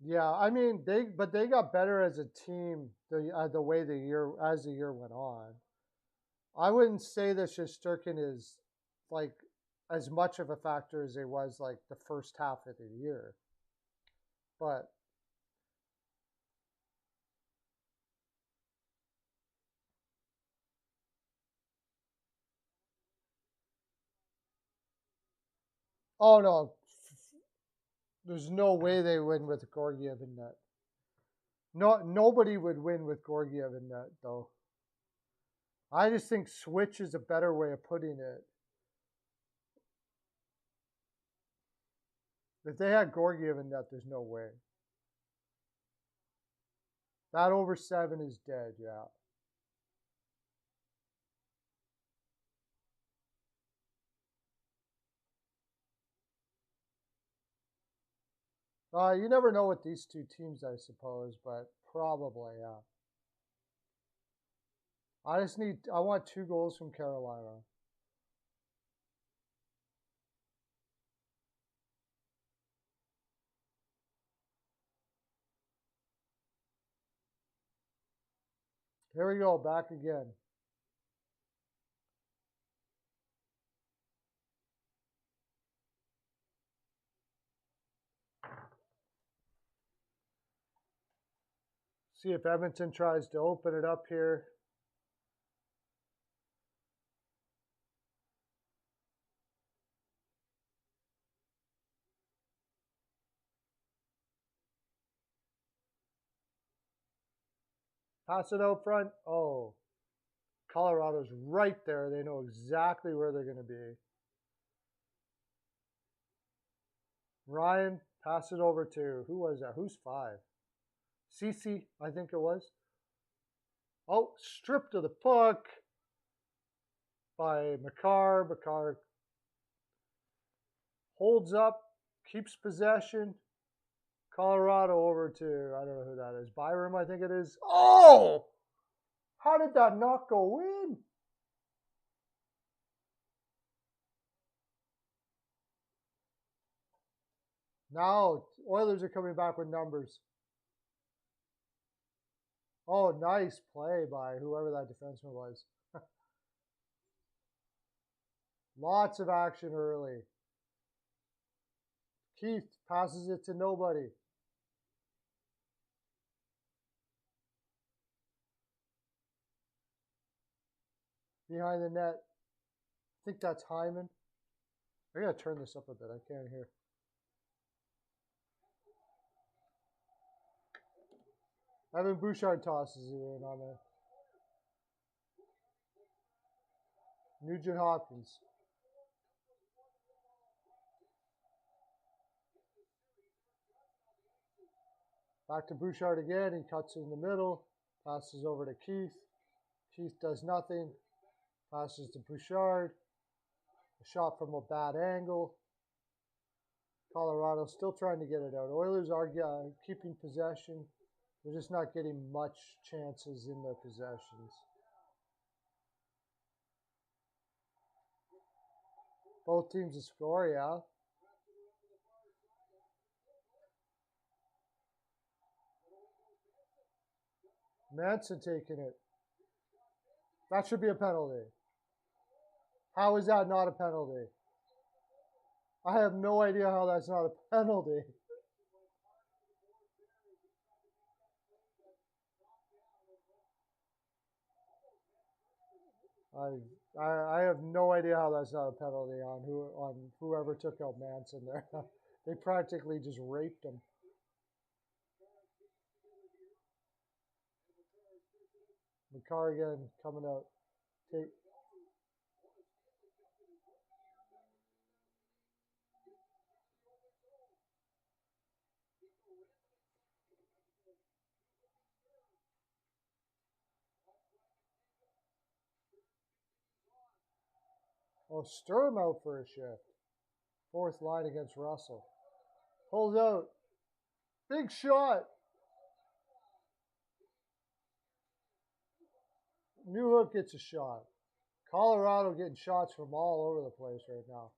Speaker 1: Yeah, I mean they got better as a team the way the year went on. I wouldn't say that Shesterkin is like as much of a factor as it was like the first half of the year, but oh no, there's no way they win with Gorgiev in net. No, nobody would win with Gorgiev in net though. I just think switch is a better way of putting it. If they had Gorgiev in net, there's no way. That over 7 is dead, yeah. You never know with these two teams, I suppose, but probably, yeah. I want 2 goals from Carolina. Here we go, back again. See if Edmonton tries to open it up here. Pass it out front. Oh, Colorado's right there. They know exactly where they're going to be. Ryan, pass it over to, who was that? Who's 5? CC, I think it was. Oh, stripped of the puck by Makar. Makar holds up, keeps possession. Colorado over to, I don't know who that is. Byram, I think it is. Oh! How did that not go in? Now, Oilers are coming back with numbers. Oh, nice play by whoever that defenseman was. Lots of action early. Keith passes it to nobody. Behind the net. I think that's Hyman. I gotta turn this up a bit. I can't hear. Evan Bouchard tosses it in on there. Nugent Hopkins. Back to Bouchard again. He cuts in the middle. Passes over to Keith. Keith does nothing. Passes to Bouchard. A shot from a bad angle. Colorado still trying to get it out. Oilers are keeping possession. They're just not getting much chances in their possessions. Both teams to score, yeah. Manson taking it. That should be a penalty. How is that not a penalty? I have no idea how that's not a penalty. I have no idea how that's not a penalty on whoever took out Manson there. They practically just raped him. McCarr again coming out. Take. Oh, Sturm out for a shift. Fourth line against Russell. Pulls out. Big shot. Newhook gets a shot. Colorado getting shots from all over the place right now.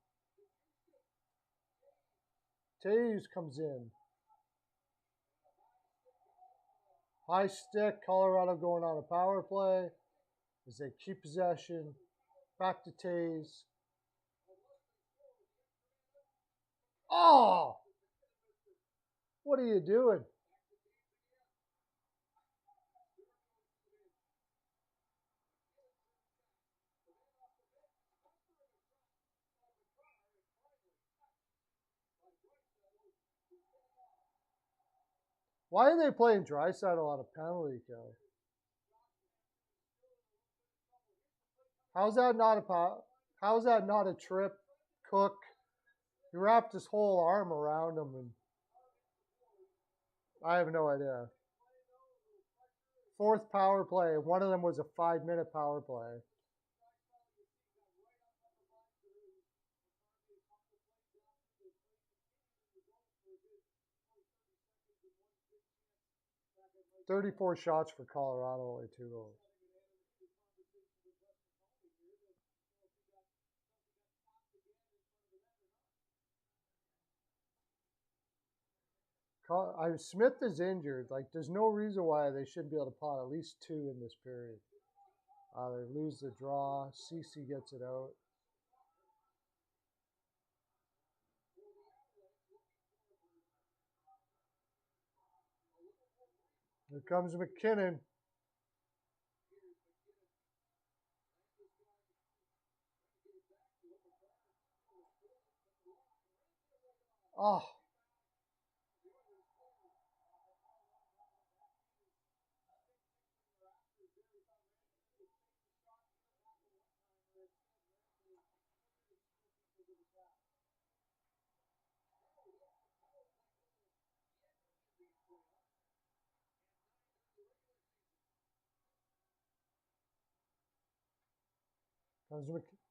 Speaker 1: Taves comes in. High stick. Colorado going on a power play as they keep possession. Back to Taves. Oh! What are you doing? Why are they playing Draisaitl on a penalty kill? How's that not a trip? Cook. He wrapped his whole arm around him, and I have no idea. Fourth power play. One of them was a 5-minute power play. "34 shots for Colorado, only 2 goals. Smith is injured. Like, there's no reason why they shouldn't be able to pot at least 2 in this period. They lose the draw. CC gets it out. Here comes McKinnon. Oh.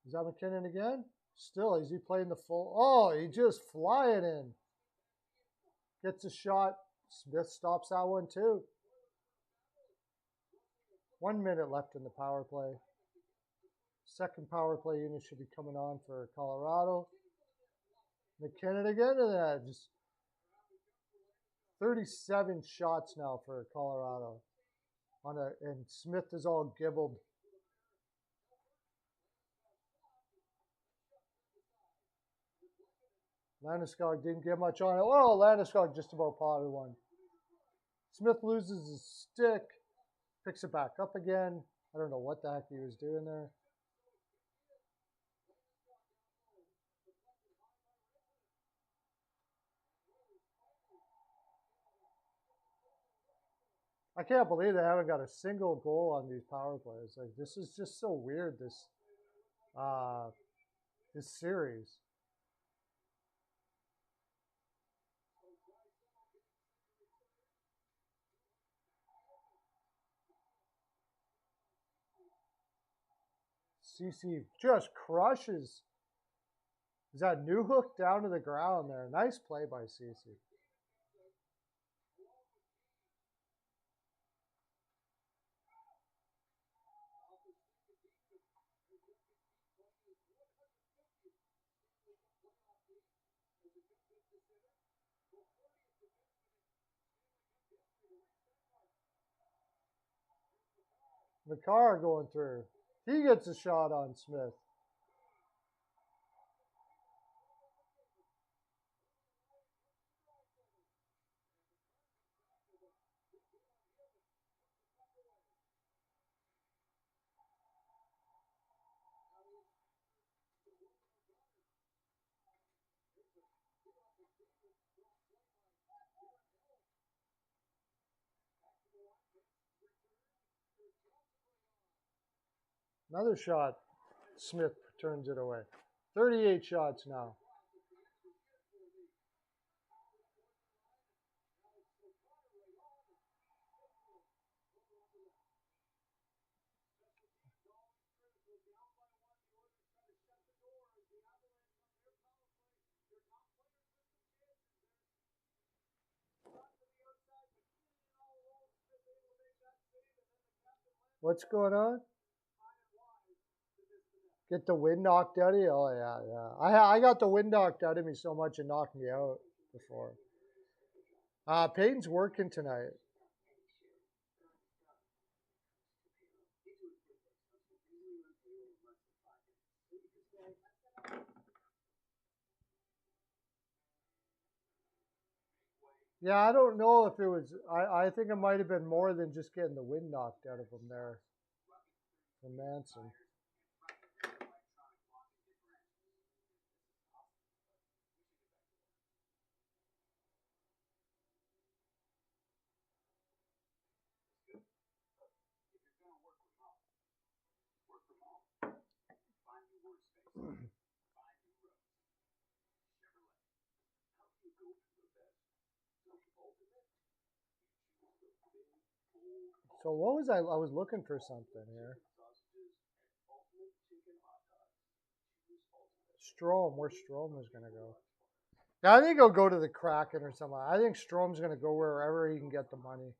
Speaker 1: Is that McKinnon again? Still, is he playing the full? Oh, he just flying in. Gets a shot. Smith stops that one too. 1 minute left in the power play. Second power play unit should be coming on for Colorado. McKinnon again to that. Just 37 shots now for Colorado. And Smith is all gibbled. Landeskog didn't get much on it. Oh, Landeskog just about potted one. Smith loses his stick. Picks it back up again. I don't know what the heck he was doing there. I can't believe they haven't got a single goal on these power plays. Like, this is just so weird, this series. CC just crushes. Is that Newhook down to the ground there? Nice play by CC. McCarr going through. He gets a shot on Smith. Another shot. Smith turns it away. 38 shots now. What's going on? Get the wind knocked out of you? Oh, yeah, yeah. I got the wind knocked out of me so much it knocked me out before. Peyton's working tonight. Yeah, I don't know if it was. I think it might have been more than just getting the wind knocked out of him there from Manson. So what was I? I was looking for something here. Strom, where Strom was gonna go? Yeah, I think he'll go to the Kraken or something. I think Strom's gonna go wherever he can get the money.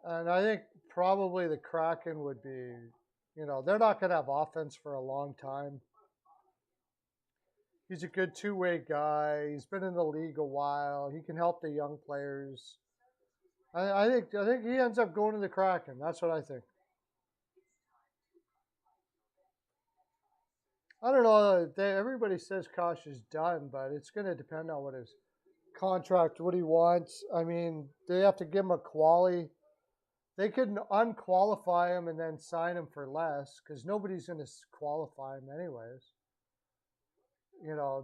Speaker 1: And I think probably the Kraken would be, they're not gonna have offense for a long time. He's a good two-way guy. He's been in the league a while. He can help the young players. I think he ends up going to the Kraken. That's what I think. I don't know. Everybody says Kosh is done, but it's going to depend on what his contract, what he wants. I mean, they have to give him a quali. They could unqualify him and then sign him for less because nobody's going to qualify him anyways.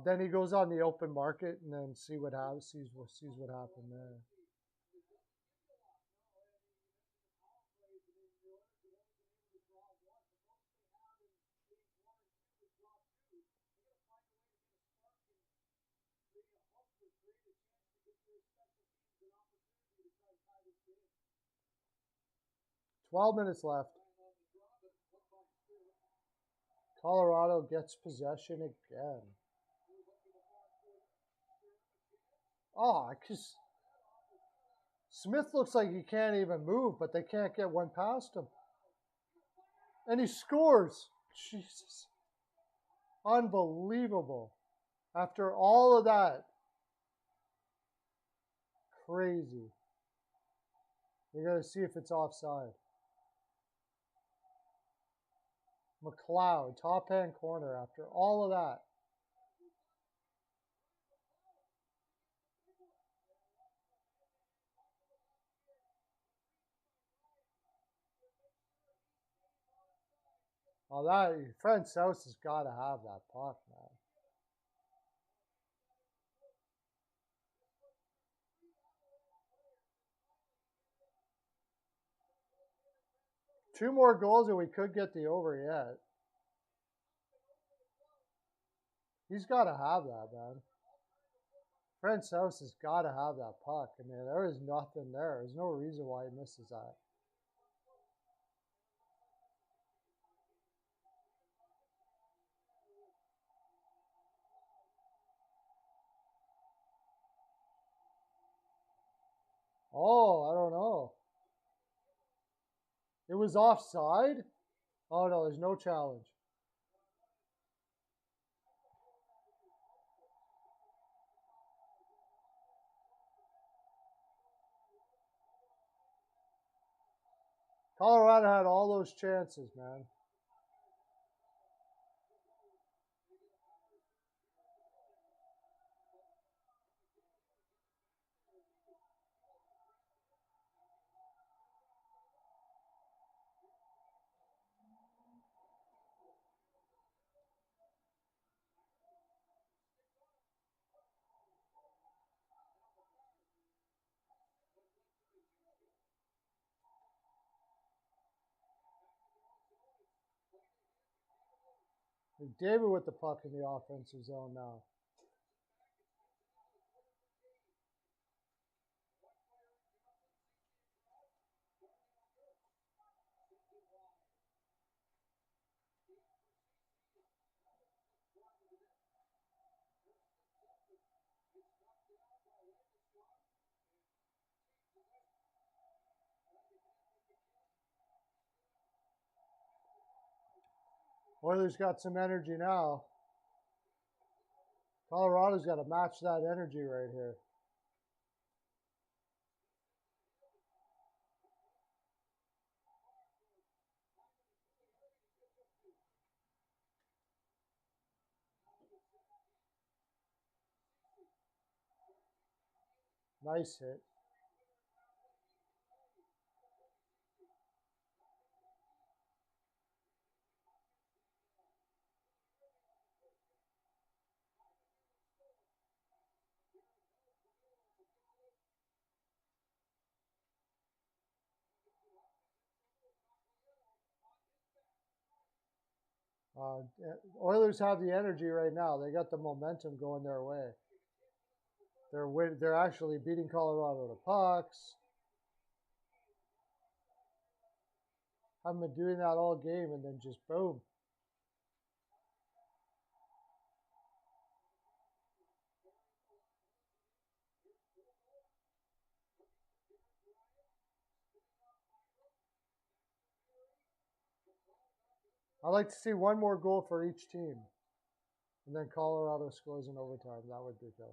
Speaker 1: Then he goes on the open market and then see what happens. Sees what happened there. $12 left. Colorado gets possession again. Oh, because Smith looks like he can't even move, but they can't get one past him. And he scores. Jesus. Unbelievable. After all of that. Crazy. We got to see if it's offside. McLeod, top hand corner after all of that. Oh, that Fred South has got to have that puck, man. Two more goals and we could get the over yet. He's got to have that, man. Fred South has got to have that puck. I mean, there is nothing there. There's no reason why he misses that. Oh, I don't know. It was offside? Oh, no, there's no challenge. Colorado had all those chances, man. David with the puck in the offensive zone now. Oilers got some energy now. Colorado's got to match that energy right here. Nice hit. Oilers have the energy right now. They got the momentum going their way. They're actually beating Colorado to pucks. Haven't been doing that all game, and then just boom. I like to see one more goal for each team, and then Colorado scores in overtime. That would be good.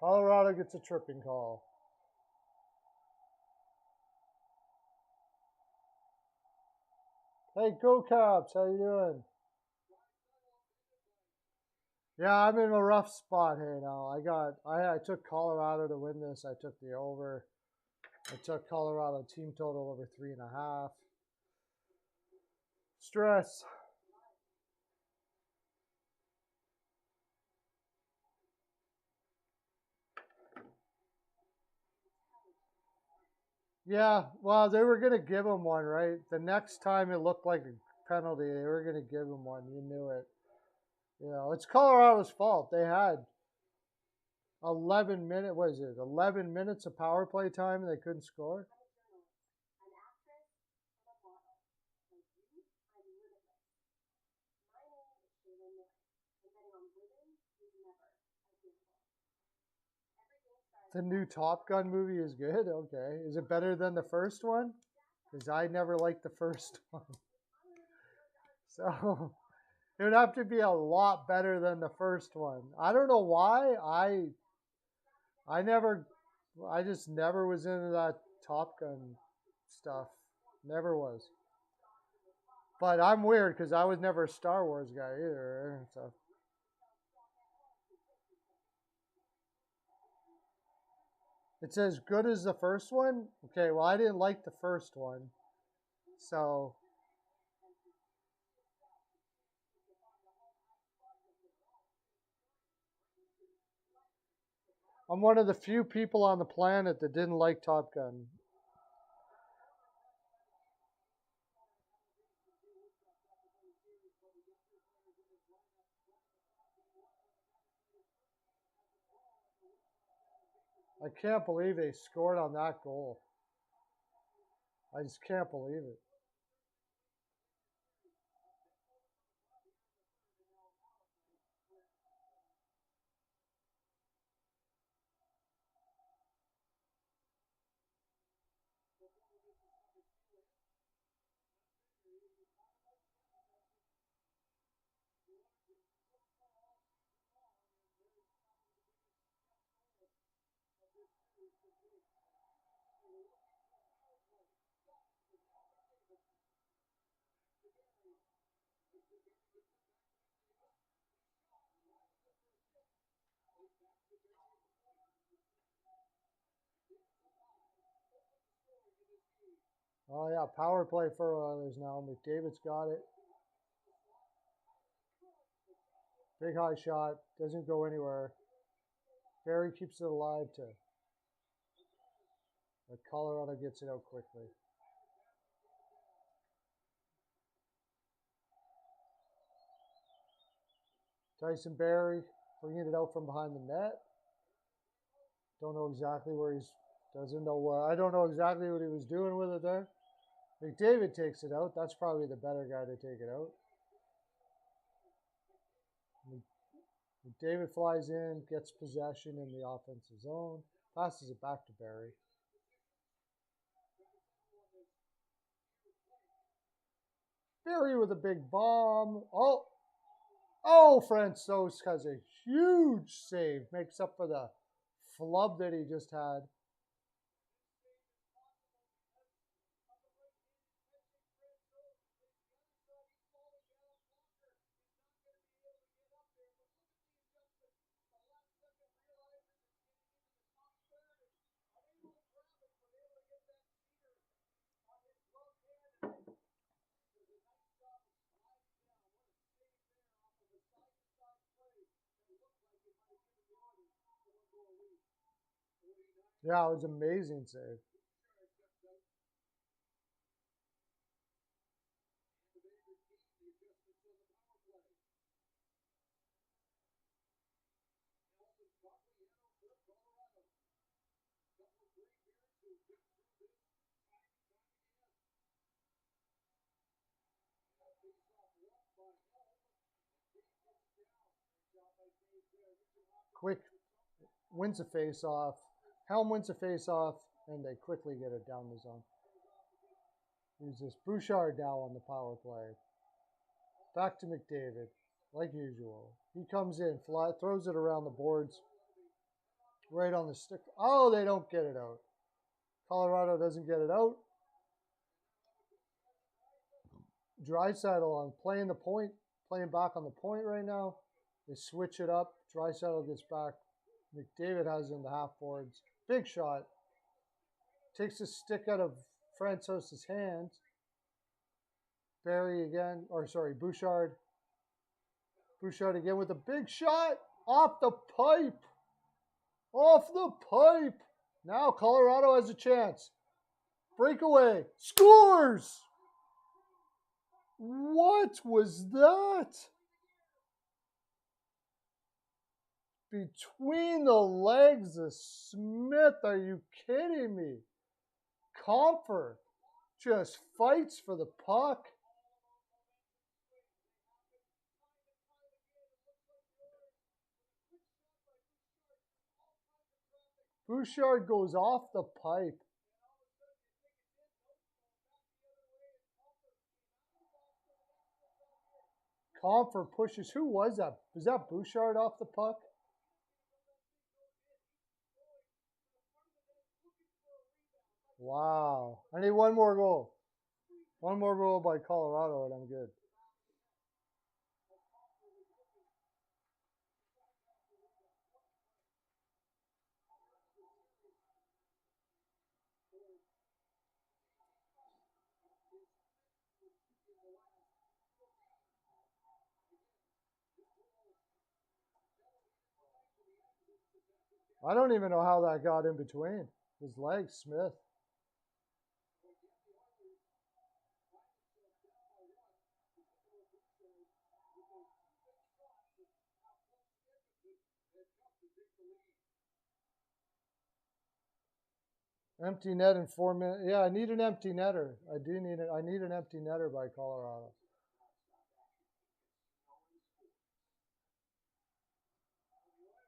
Speaker 1: Colorado gets a tripping call. Hey, go Caps! How you doing? Yeah, I'm in a rough spot here now. I took Colorado to win this. I took the over. I took Colorado team total over 3.5. Stress. Yeah, well, they were going to give him one, right? The next time it looked like a penalty, they were going to give him one. You knew it. You know, it's Colorado's fault. They had 11 minutes, what is it, 11 minutes of power play time and they couldn't score? The new Top Gun movie is good? Okay. Is it better than the first one? Because I never liked the first one. So it would have to be a lot better than the first one. I don't know why. I just never was into that Top Gun stuff. Never was. But I'm weird because I was never a Star Wars guy either. So it's as good as the first one? Okay, well I didn't like the first one. So I'm one of the few people on the planet that didn't like Top Gun. I can't believe they scored on that goal. I just can't believe it. Oh, yeah, power play for others now. McDavid's got it. Big high shot. Doesn't go anywhere. Barry keeps it alive too. But Colorado gets it out quickly. Tyson Barry bringing it out from behind the net. Don't know exactly where he's. Doesn't know what. I don't know exactly what he was doing with it there. McDavid takes it out. That's probably the better guy to take it out. McDavid flies in, gets possession in the offensive zone, passes it back to Barry. Barry with a big bomb. Oh, Francouz has a huge save. Makes up for the flub that he just had. Yeah, it was amazing save. Quick wins a face-off. Helm wins a face-off, and they quickly get it down the zone. Who's this? Bouchard now on the power play. Back to McDavid, like usual. He comes in, throws it around the boards, right on the stick. Oh, they don't get it out. Colorado doesn't get it out. Draisaitl on playing the point, playing back on the point right now. They switch it up. Draisaitl gets back. McDavid has it in the half boards. Big shot. Takes a stick out of Francouz's hands. Barry again, or sorry, Bouchard. Bouchard again with a big shot. Off the pipe. Off the pipe. Now Colorado has a chance. Breakaway. Scores! What was that? Between the legs of Smith. Are you kidding me? Comfort just fights for the puck. Bouchard goes off the pipe. Comfort pushes. Who was that? Was that Bouchard off the puck? Wow. I need one more goal. One more goal by Colorado and I'm good. I don't even know how that got in between his legs, Smith. Empty net in 4 minutes. Yeah, I need an empty netter. I do need it. I need an empty netter by Colorado.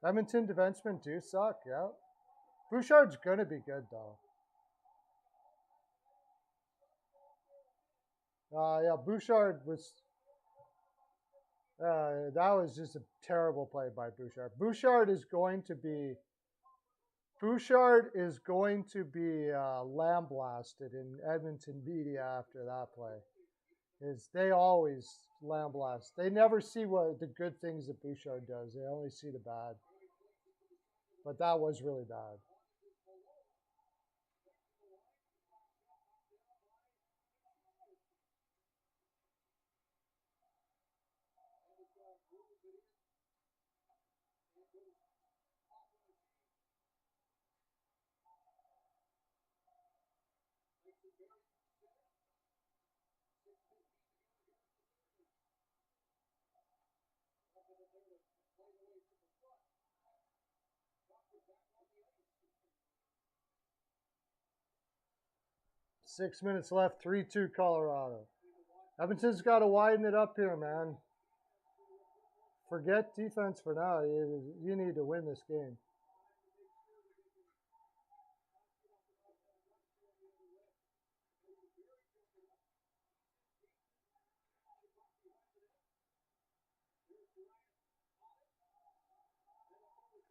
Speaker 1: Edmonton defensemen do suck, yeah. Bouchard's going to be good, though. Yeah, Bouchard was. That was just a terrible play by Bouchard. Bouchard is going to be lambasted in Edmonton media after that play. Is they always lamblast. They never see what the good things that Bouchard does. They only see the bad. But that was really bad. Six minutes left, 3-2 Colorado. Edmonton's got to widen it up here, man. Forget defense for now. You need to win this game.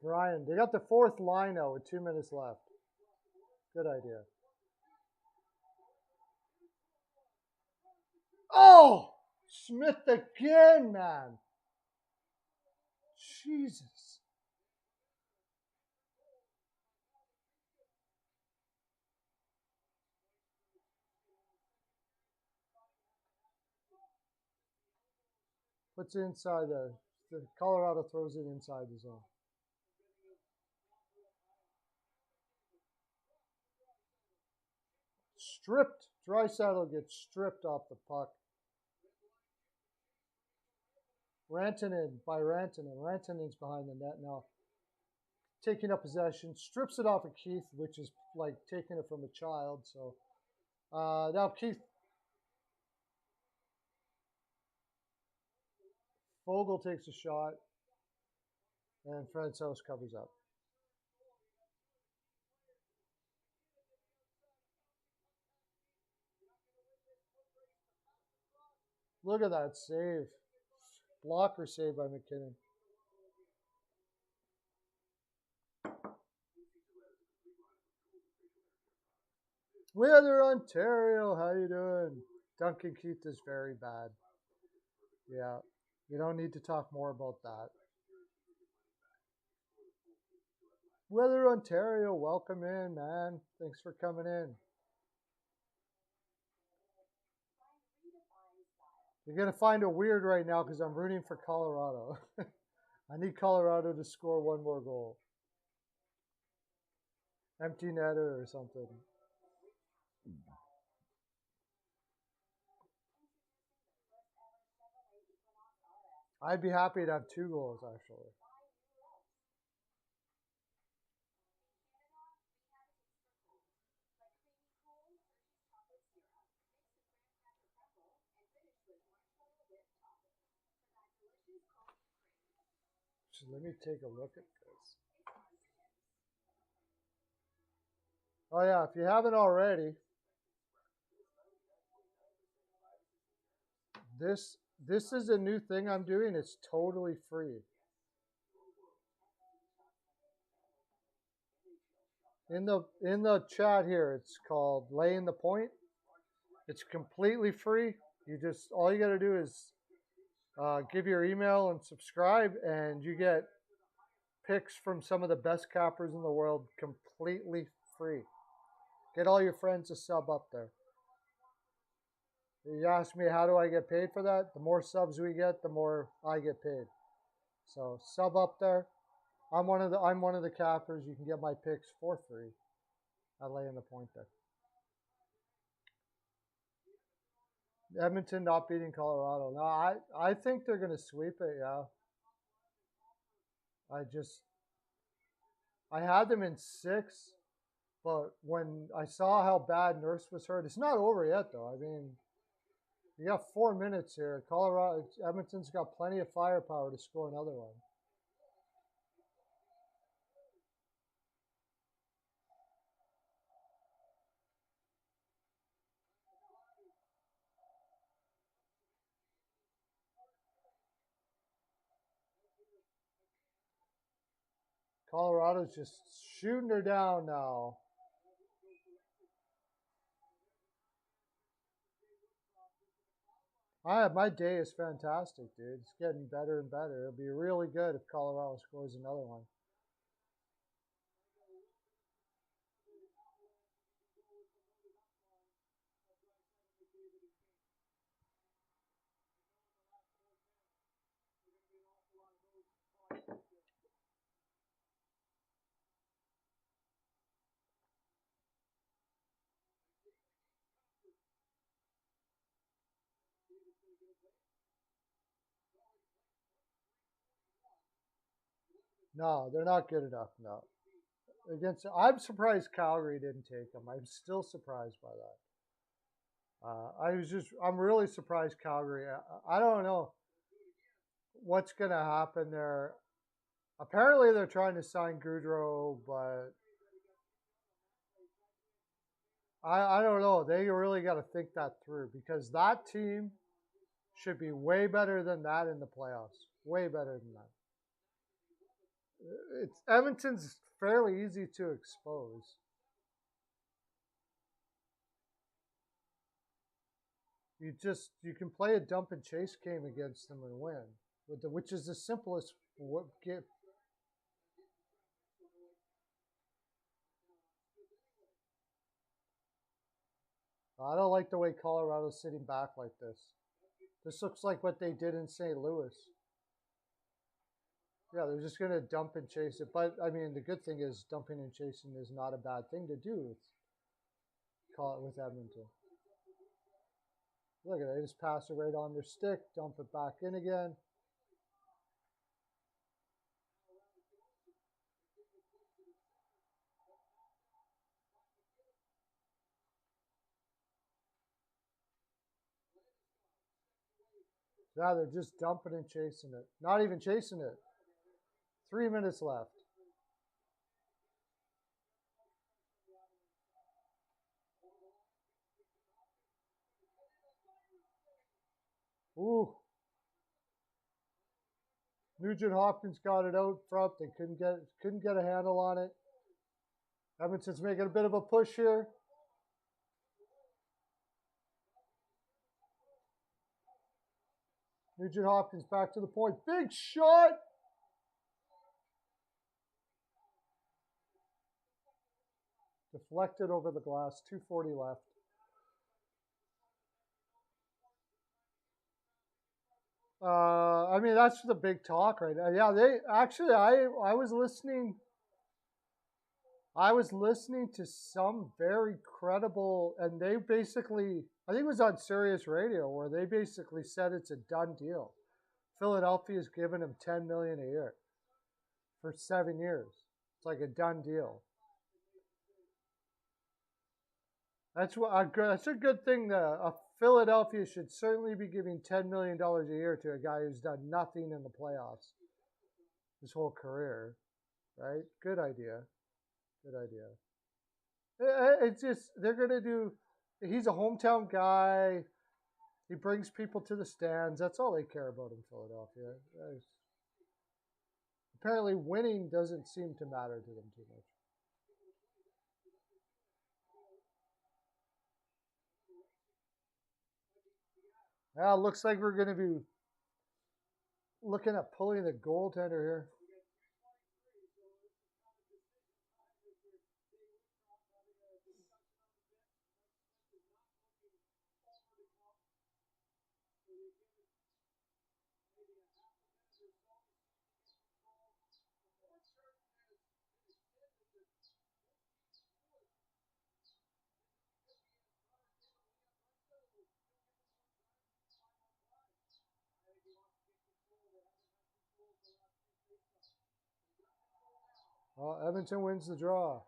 Speaker 1: Ryan, they got the fourth line out with 2 minutes left. Good idea. Oh! Smith again, man. Jesus. Puts it inside the Colorado throws it inside the zone. Stripped. Draisaitl gets stripped off the puck. Rantanen by Rantanen. Rantanen's behind the net now. Taking up possession. Strips it off of Keith, which is like taking it from a child. So now Keith. Fogle takes a shot. And Francouz covers up. Look at that save. Blocker save by McKinnon. Weather Ontario, how you doing? Duncan Keith is very bad. Yeah, you don't need to talk more about that. Weather Ontario, welcome in, man. Thanks for coming in. You're going to find it weird right now because I'm rooting for Colorado. I need Colorado to score one more goal. Empty netter or something. I'd be happy to have 2 goals, actually. So let me take a look at this. Oh yeah, if you haven't already, this is a new thing I'm doing. It's totally free. In the chat here, it's called Laying the Point. It's completely free. All you got to do is give your email and subscribe, and you get picks from some of the best cappers in the world completely free. Get all your friends to sub up there. You ask me how do I get paid for that? The more subs we get, the more I get paid. So sub up there. I'm one of the cappers. You can get my picks for free. I lay in the point there. Edmonton not beating Colorado. No, I think they're gonna sweep it, yeah. I had them in 6, but when I saw how bad Nurse was hurt, it's not over yet though. I mean, you got 4 minutes here. Edmonton's got plenty of firepower to score another one. Colorado's just shooting her down now. My day is fantastic, dude. It's getting better and better. It'll be really good if Colorado scores another one. No, they're not good enough. No. Against, I'm surprised Calgary didn't take them. I'm still surprised by that. I'm really surprised Calgary. I don't know what's going to happen there. Apparently, they're trying to sign Goudreau, but I don't know. They really got to think that through because that team should be way better than that in the playoffs. Way better than that. It's Edmonton's fairly easy to expose. You can play a dump and chase game against them and win, which is the simplest get. I don't like the way Colorado's sitting back like this. This looks like what they did in St. Louis. Yeah, they're just going to dump and chase it. But, I mean, the good thing is dumping and chasing is not a bad thing to do with Edmonton. Look at it. They just pass it right on their stick, dump it back in again. Yeah, they're just dumping and chasing it. Not even chasing it. 3 minutes left. Ooh. Nugent Hopkins got it out front. They couldn't get a handle on it. Edmonton's making a bit of a push here. Nugent Hopkins back to the point. Big shot. Deflected over the glass. 2:40 left. I mean, that's the big talk right now. Yeah, they actually, I was listening. I was listening to some very credible, and they basically, I think it was on Sirius Radio, where they basically said it's a done deal. Philadelphia's given him $10 million a year for 7 years. It's like a done deal. That's a good thing. Philadelphia should certainly be giving $10 million a year to a guy who's done nothing in the playoffs his whole career, right? Good idea. Good idea. It's just they're gonna do. He's a hometown guy. He brings people to the stands. That's all they care about in Philadelphia. Apparently, winning doesn't seem to matter to them too much. Yeah, looks like we're going to be looking at pulling the goaltender here. Edmonton wins the draw.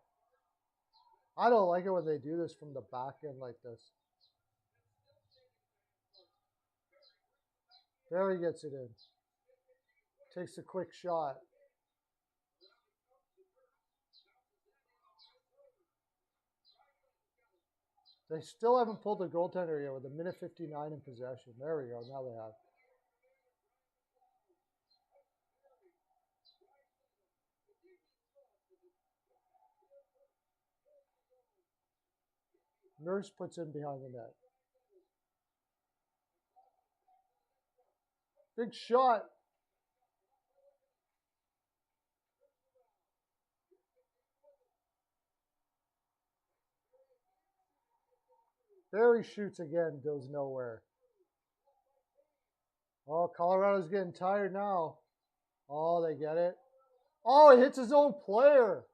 Speaker 1: I don't like it when they do this from the back end like this. Barry gets it in. Takes a quick shot. They still haven't pulled the goaltender yet with a minute 59 in possession. There we go. Now they have. Nurse puts in behind the net. Big shot. There he shoots again, goes nowhere. Oh, Colorado's getting tired now. Oh, they get it. Oh, he hits his own player.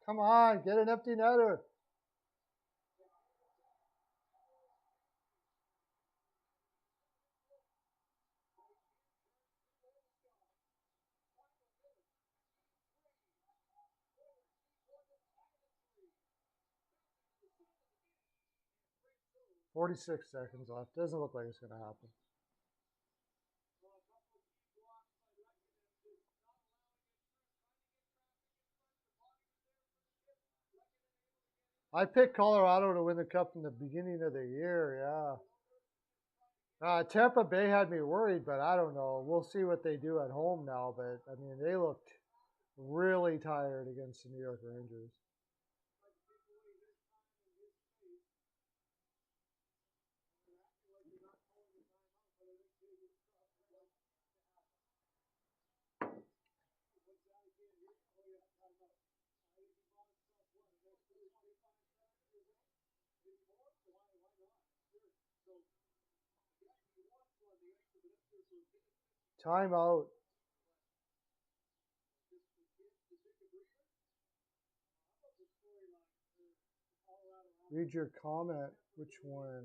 Speaker 1: Come on, get an empty netter. $46 seconds left. Doesn't look like it's going to happen. I picked Colorado to win the cup in the beginning of the year, yeah. Tampa Bay had me worried, but I don't know. We'll see what they do at home now. But, I mean, they looked really tired against the New York Rangers. Timeout. Read your comment. Which one?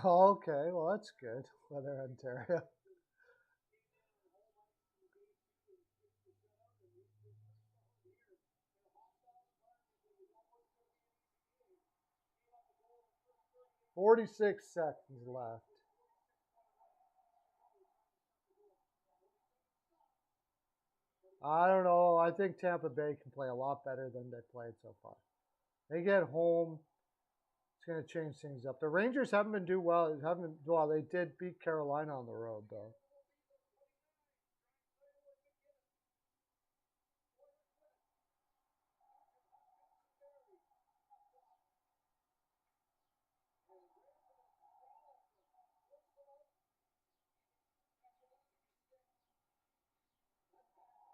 Speaker 1: Oh, okay, well, that's good. Weather Ontario. $46 seconds left. I don't know. I think Tampa Bay can play a lot better than they played so far. They get home, it's going to change things up. The Rangers haven't been doing well. They did beat Carolina on the road though.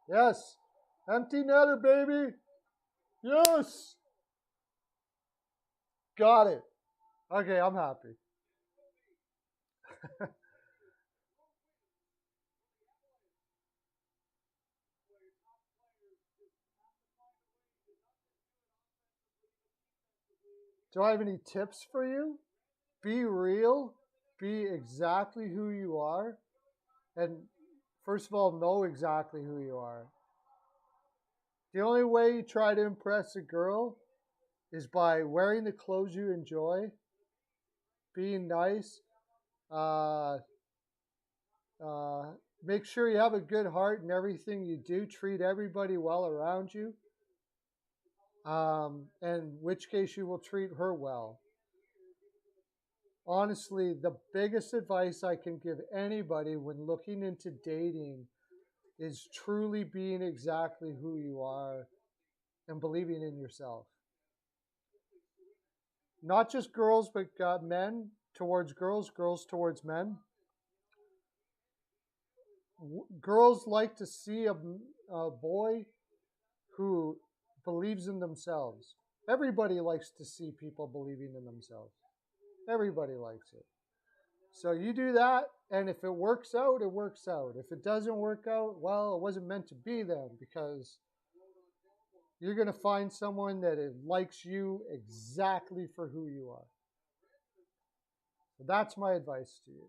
Speaker 1: Yes, empty netter, baby. Yes, got it. Okay, I'm happy. Do I have any tips for you? Be real. Be exactly who you are. And first of all, know exactly who you are. The only way you try to impress a girl is by wearing the clothes you enjoy, being nice, uh, uh, make sure you have a good heart in everything you do, treat everybody well around you, in which case you will treat her well. Honestly, the biggest advice I can give anybody when looking into dating is truly being exactly who you are and believing in yourself. Not just girls, but men towards girls, girls towards men. Girls like to see a boy who believes in themselves. Everybody likes to see people believing in themselves. Everybody likes it. So you do that, and if it works out, it works out. If it doesn't work out, well, it wasn't meant to be then, because you're going to find someone that likes you exactly for who you are. So that's my advice to you.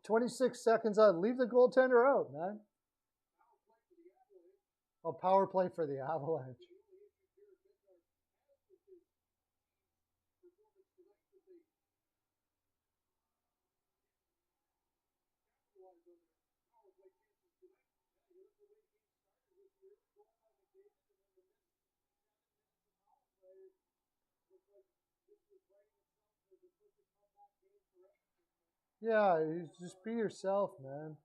Speaker 1: $26 on. Leave the goaltender out, man. Oh, power play for the Avalanche. Yeah, you just be yourself, man.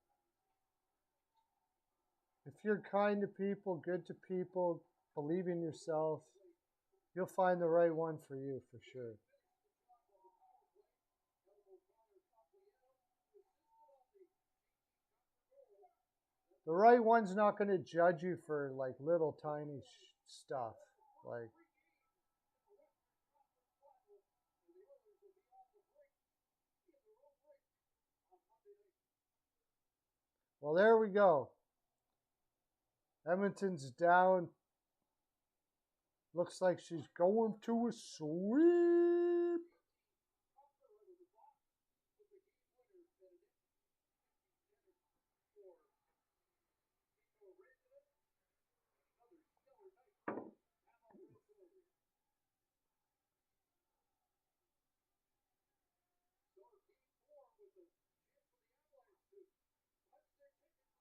Speaker 1: If you're kind to people, good to people, believe in yourself, you'll find the right one for you for sure. The right one's not going to judge you for like little tiny stuff. Like, well, there we go. Edmonton's down. Looks like she's going to a sweep.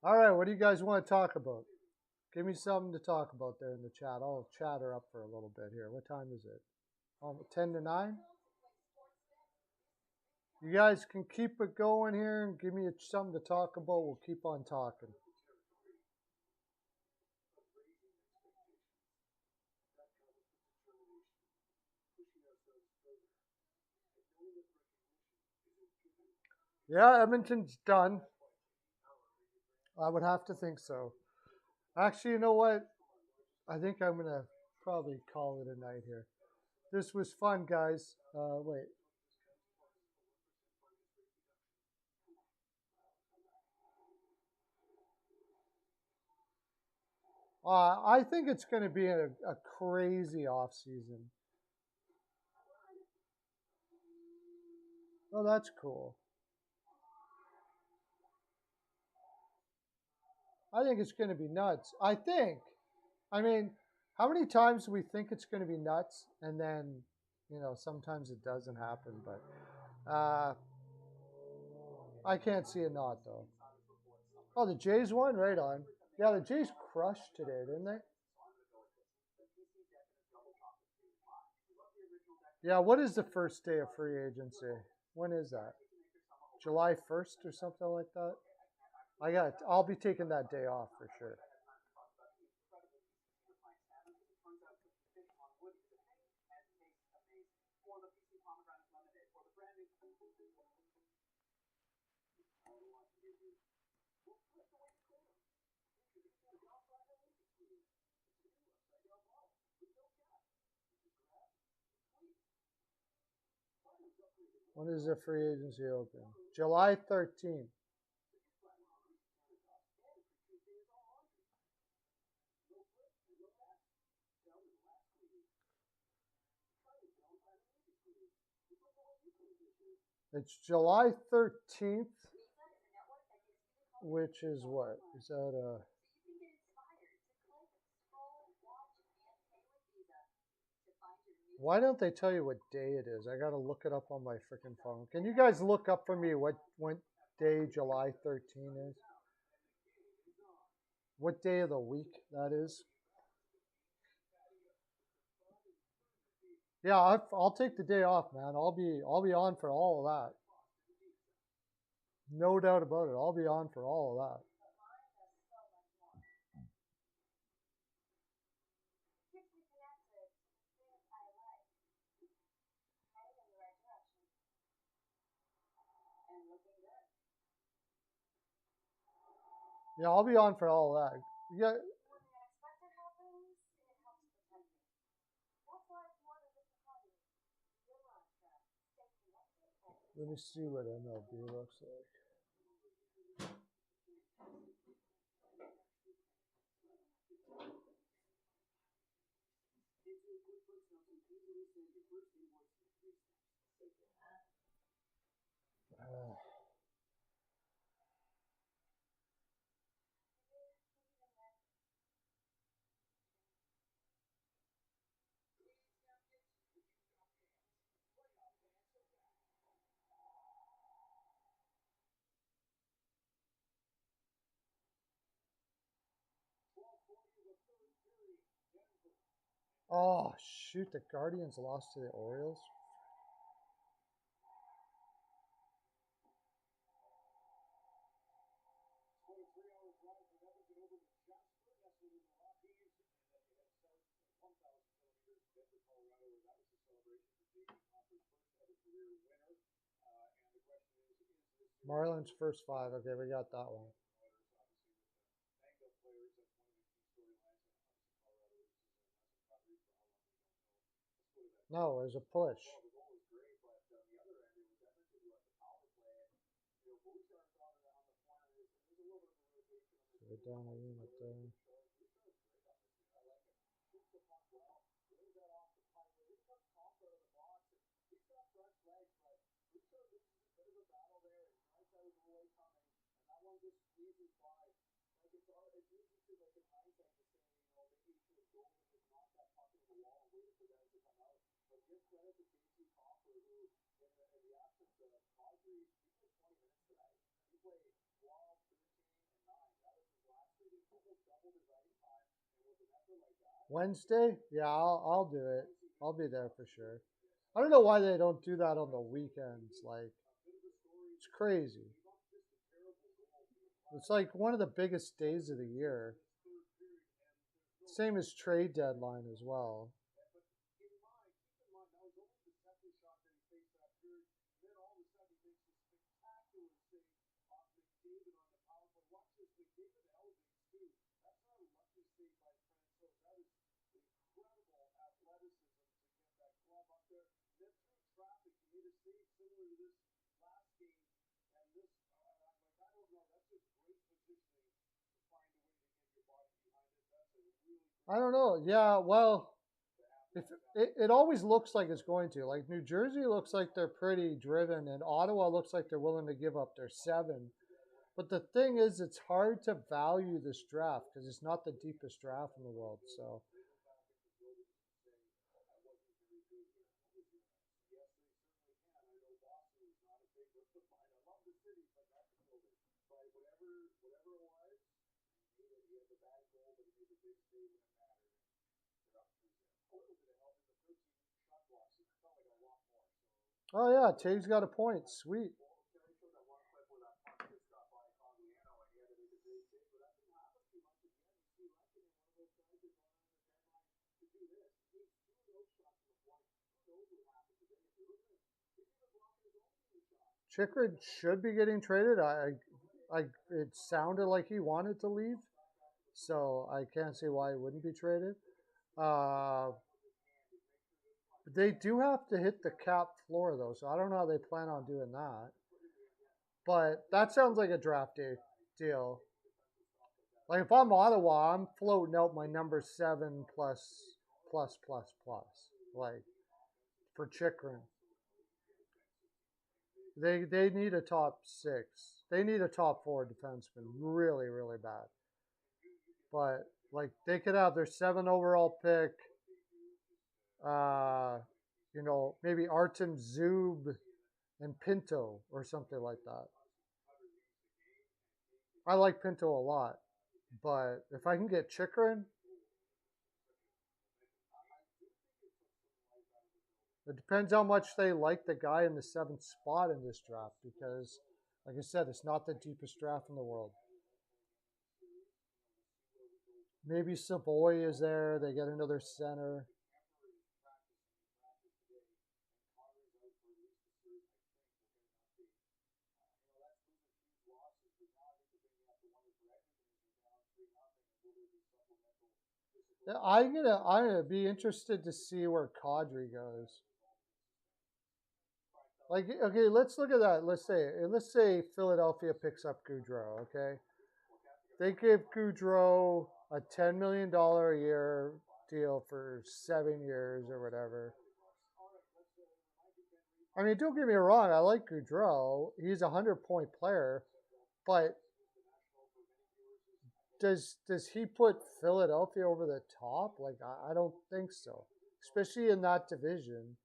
Speaker 1: All right, what do you guys want to talk about? Give me something to talk about there in the chat. I'll chatter up for a little bit here. What time is it? 10 to 9? You guys can keep it going here and give me something to talk about. We'll keep on talking. Yeah, Edmonton's done. I would have to think so. Actually, you know what? I think I'm going to probably call it a night here. This was fun, guys. Wait. I think it's going to be a crazy off season. Oh, that's cool. I think it's going to be nuts. I mean, how many times do we think it's going to be nuts, and then, sometimes it doesn't happen. But I can't see it not though. Oh, the Jays won, right on. Yeah, the Jays crushed today, didn't they? Yeah, what is the first day of free agency? When is that? July 1st or something like that? I'll be taking that day off for sure. When is the free agency open? July 13th. It's July 13th, which is what? Is that a... Why don't they tell you what day it is? I got to look it up on my freaking phone. Can you guys look up for me what day July 13 is? What day of the week that is? Yeah, I'll take the day off, man. I'll be on for all of that. No doubt about it. I'll be on for all of that. Yeah, I'll be on for all of that. Yeah. Let me see what MLB looks like. Oh, shoot. The Guardians lost to the Orioles. Marlins first five. Okay, we got that one. No, it was a push. We're down a unit there. Wednesday? Yeah, I'll do it. I'll be there for sure. I don't know why they don't do that on the weekends. Like, it's crazy. It's like one of the biggest days of the year. Same as trade deadline as well. I don't know. Yeah, well, if it always looks like it's going to. Like New Jersey looks like they're pretty driven, and Ottawa looks like they're willing to give up their 7. But the thing is, it's hard to value this draft because it's not the deepest draft in the world. So oh yeah, Taves got a point. Sweet. Chikrin should be getting traded. It sounded like he wanted to leave, so I can't see why he wouldn't be traded. Uh, they do have to hit the cap floor though, so I don't know how they plan on doing that. But that sounds like a draft day deal. Like if I'm Ottawa, I'm floating out my number 7 plus plus plus plus. Like for Chikrin. They need a top 6. They need a top 4 defenseman really, really bad. But like they could have their 7 overall pick. Uh, maybe Artem Zub and Pinto or something like that. I like Pinto a lot, but if I can get Chikrin, it depends how much they like the guy in the 7th spot in this draft because, like I said, it's not the deepest draft in the world. Maybe Savoy is there. They get another center. I'm gonna be interested to see where Kadri goes. Like, okay, let's look at that. Let's say Philadelphia picks up Goudreau. Okay, they give Goudreau a $10 million a year deal for 7 years or whatever. I mean, don't get me wrong. I like Goudreau. He's a 100-point player, but does he put Philadelphia over the top? Like, I don't think so, especially in that division.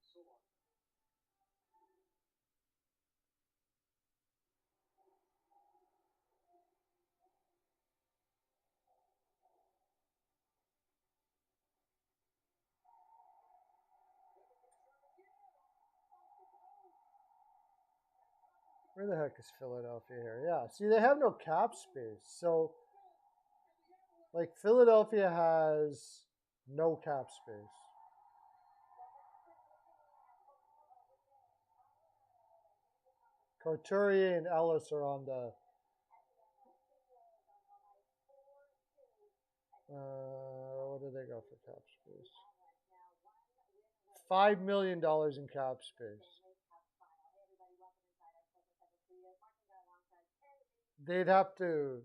Speaker 1: Where the heck is Philadelphia here? Yeah, see, they have no cap space. So, like, Philadelphia has no cap space. Couturier and Ellis are on the what did they go for cap space? $5 million in cap space. They'd have to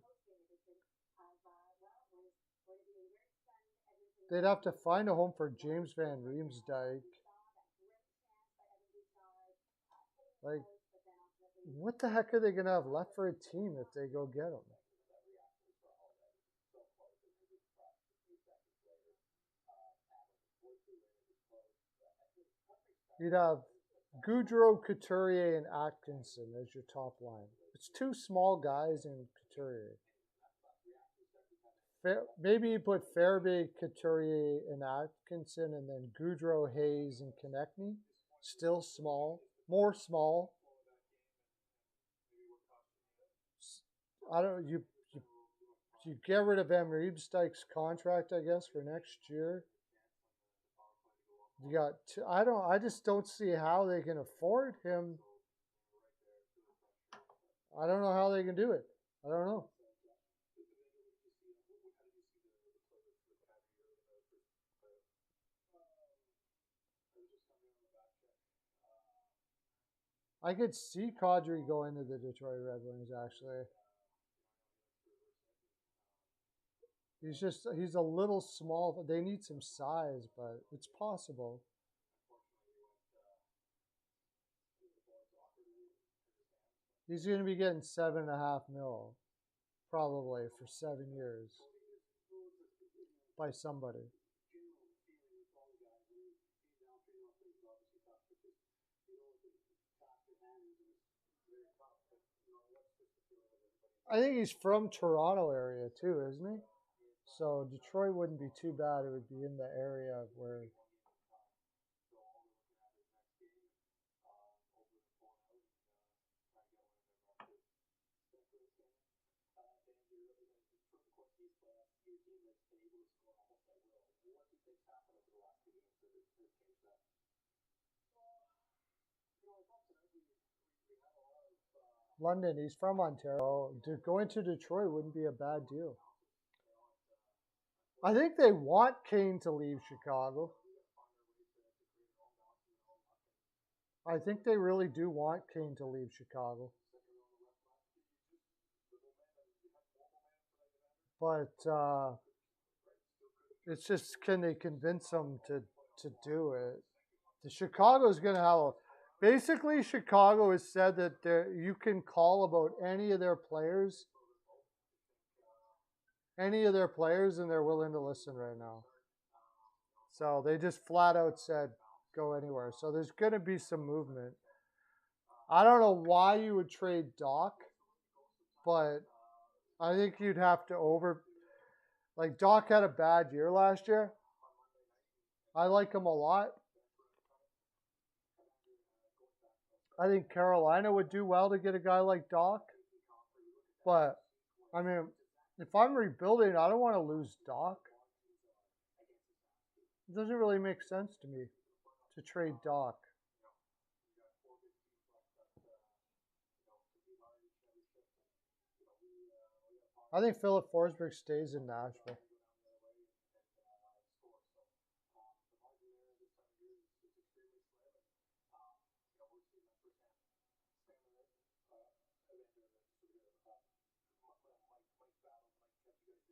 Speaker 1: find a home for James Van Riemsdyk. Like, what the heck are they going to have left for a team if they go get him? You'd have Gaudreau, Couturier, and Atkinson as your top line. It's two small guys in Couturier. Maybe you put Farabee, Couturier, and Atkinson, and then Gaudreau, Hayes, and Konechny. Still small. More small. I don't. You get rid of Van Riemsdyk's contract, I guess, for next year. You got. I just don't see how they can afford him. I don't know how they can do it. I don't know. I could see Kadri going to the Detroit Red Wings, actually. He's a little small. They need some size, but it's possible. He's going to be getting $7.5 million, probably, for 7 years by somebody. I think he's from Toronto area too, isn't he? So Detroit wouldn't be too bad. It would be in the area where. London, he's from Ontario. Going to Detroit wouldn't be a bad deal. I think they want Kane to leave Chicago. I think they really do want Kane to leave Chicago. But it's just, can they convince them to do it? The Chicago's going to have basically, Chicago has said that you can call about any of their players, and they're willing to listen right now. So they just flat out said, go anywhere. So there's going to be some movement. I don't know why you would trade Doc, but I think you'd have to like, Doc had a bad year last year. I like him a lot. I think Carolina would do well to get a guy like Doc. But, I mean, if I'm rebuilding, I don't want to lose Doc. It doesn't really make sense to me to trade Doc. I think Philip Forsberg stays in Nashville.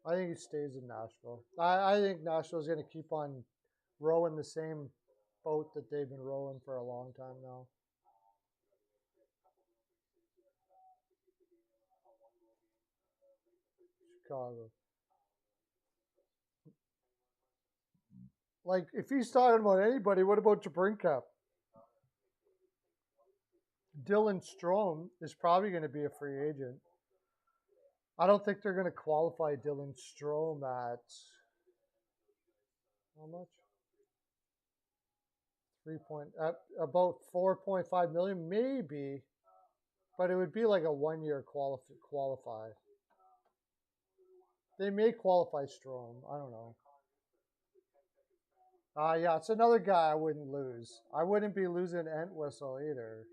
Speaker 1: I think he stays in Nashville. I think Nashville's going to keep on rowing the same boat that they've been rowing for a long time now. Chicago. Like, if he's talking about anybody, what about Jabrinka? Dylan Strome is probably going to be a free agent. I don't think they're going to qualify Dylan Strome at how much? About $4.5 million, maybe. But it would be like a 1 year qualify. They may qualify Strom. I don't know. Yeah, it's another guy I wouldn't lose. I wouldn't be losing Entwistle either.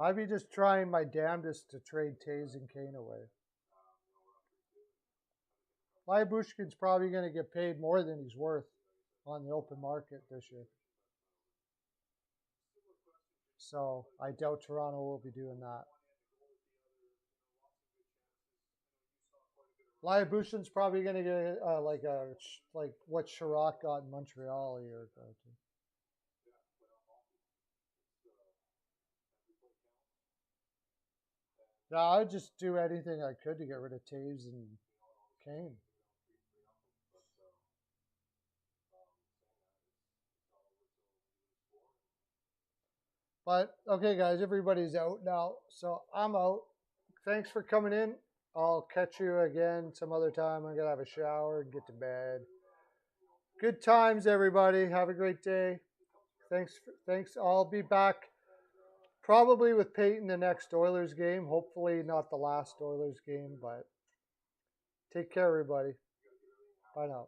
Speaker 1: I'd be just trying my damnedest to trade Taze and Kane away. Lyubushkin's probably going to get paid more than he's worth on the open market this year. So I doubt Toronto will be doing that. Lyubushkin's probably going to get like what Chirac got in Montreal a year ago. Yeah, I'd just do anything I could to get rid of Taves and Kane. But okay, guys, everybody's out now, so I'm out. Thanks for coming in. I'll catch you again some other time. I'm gonna have a shower and get to bed. Good times, everybody. Have a great day. Thanks. I'll be back probably with Peyton the next Oilers game. Hopefully not the last Oilers game, but take care, everybody. Bye now.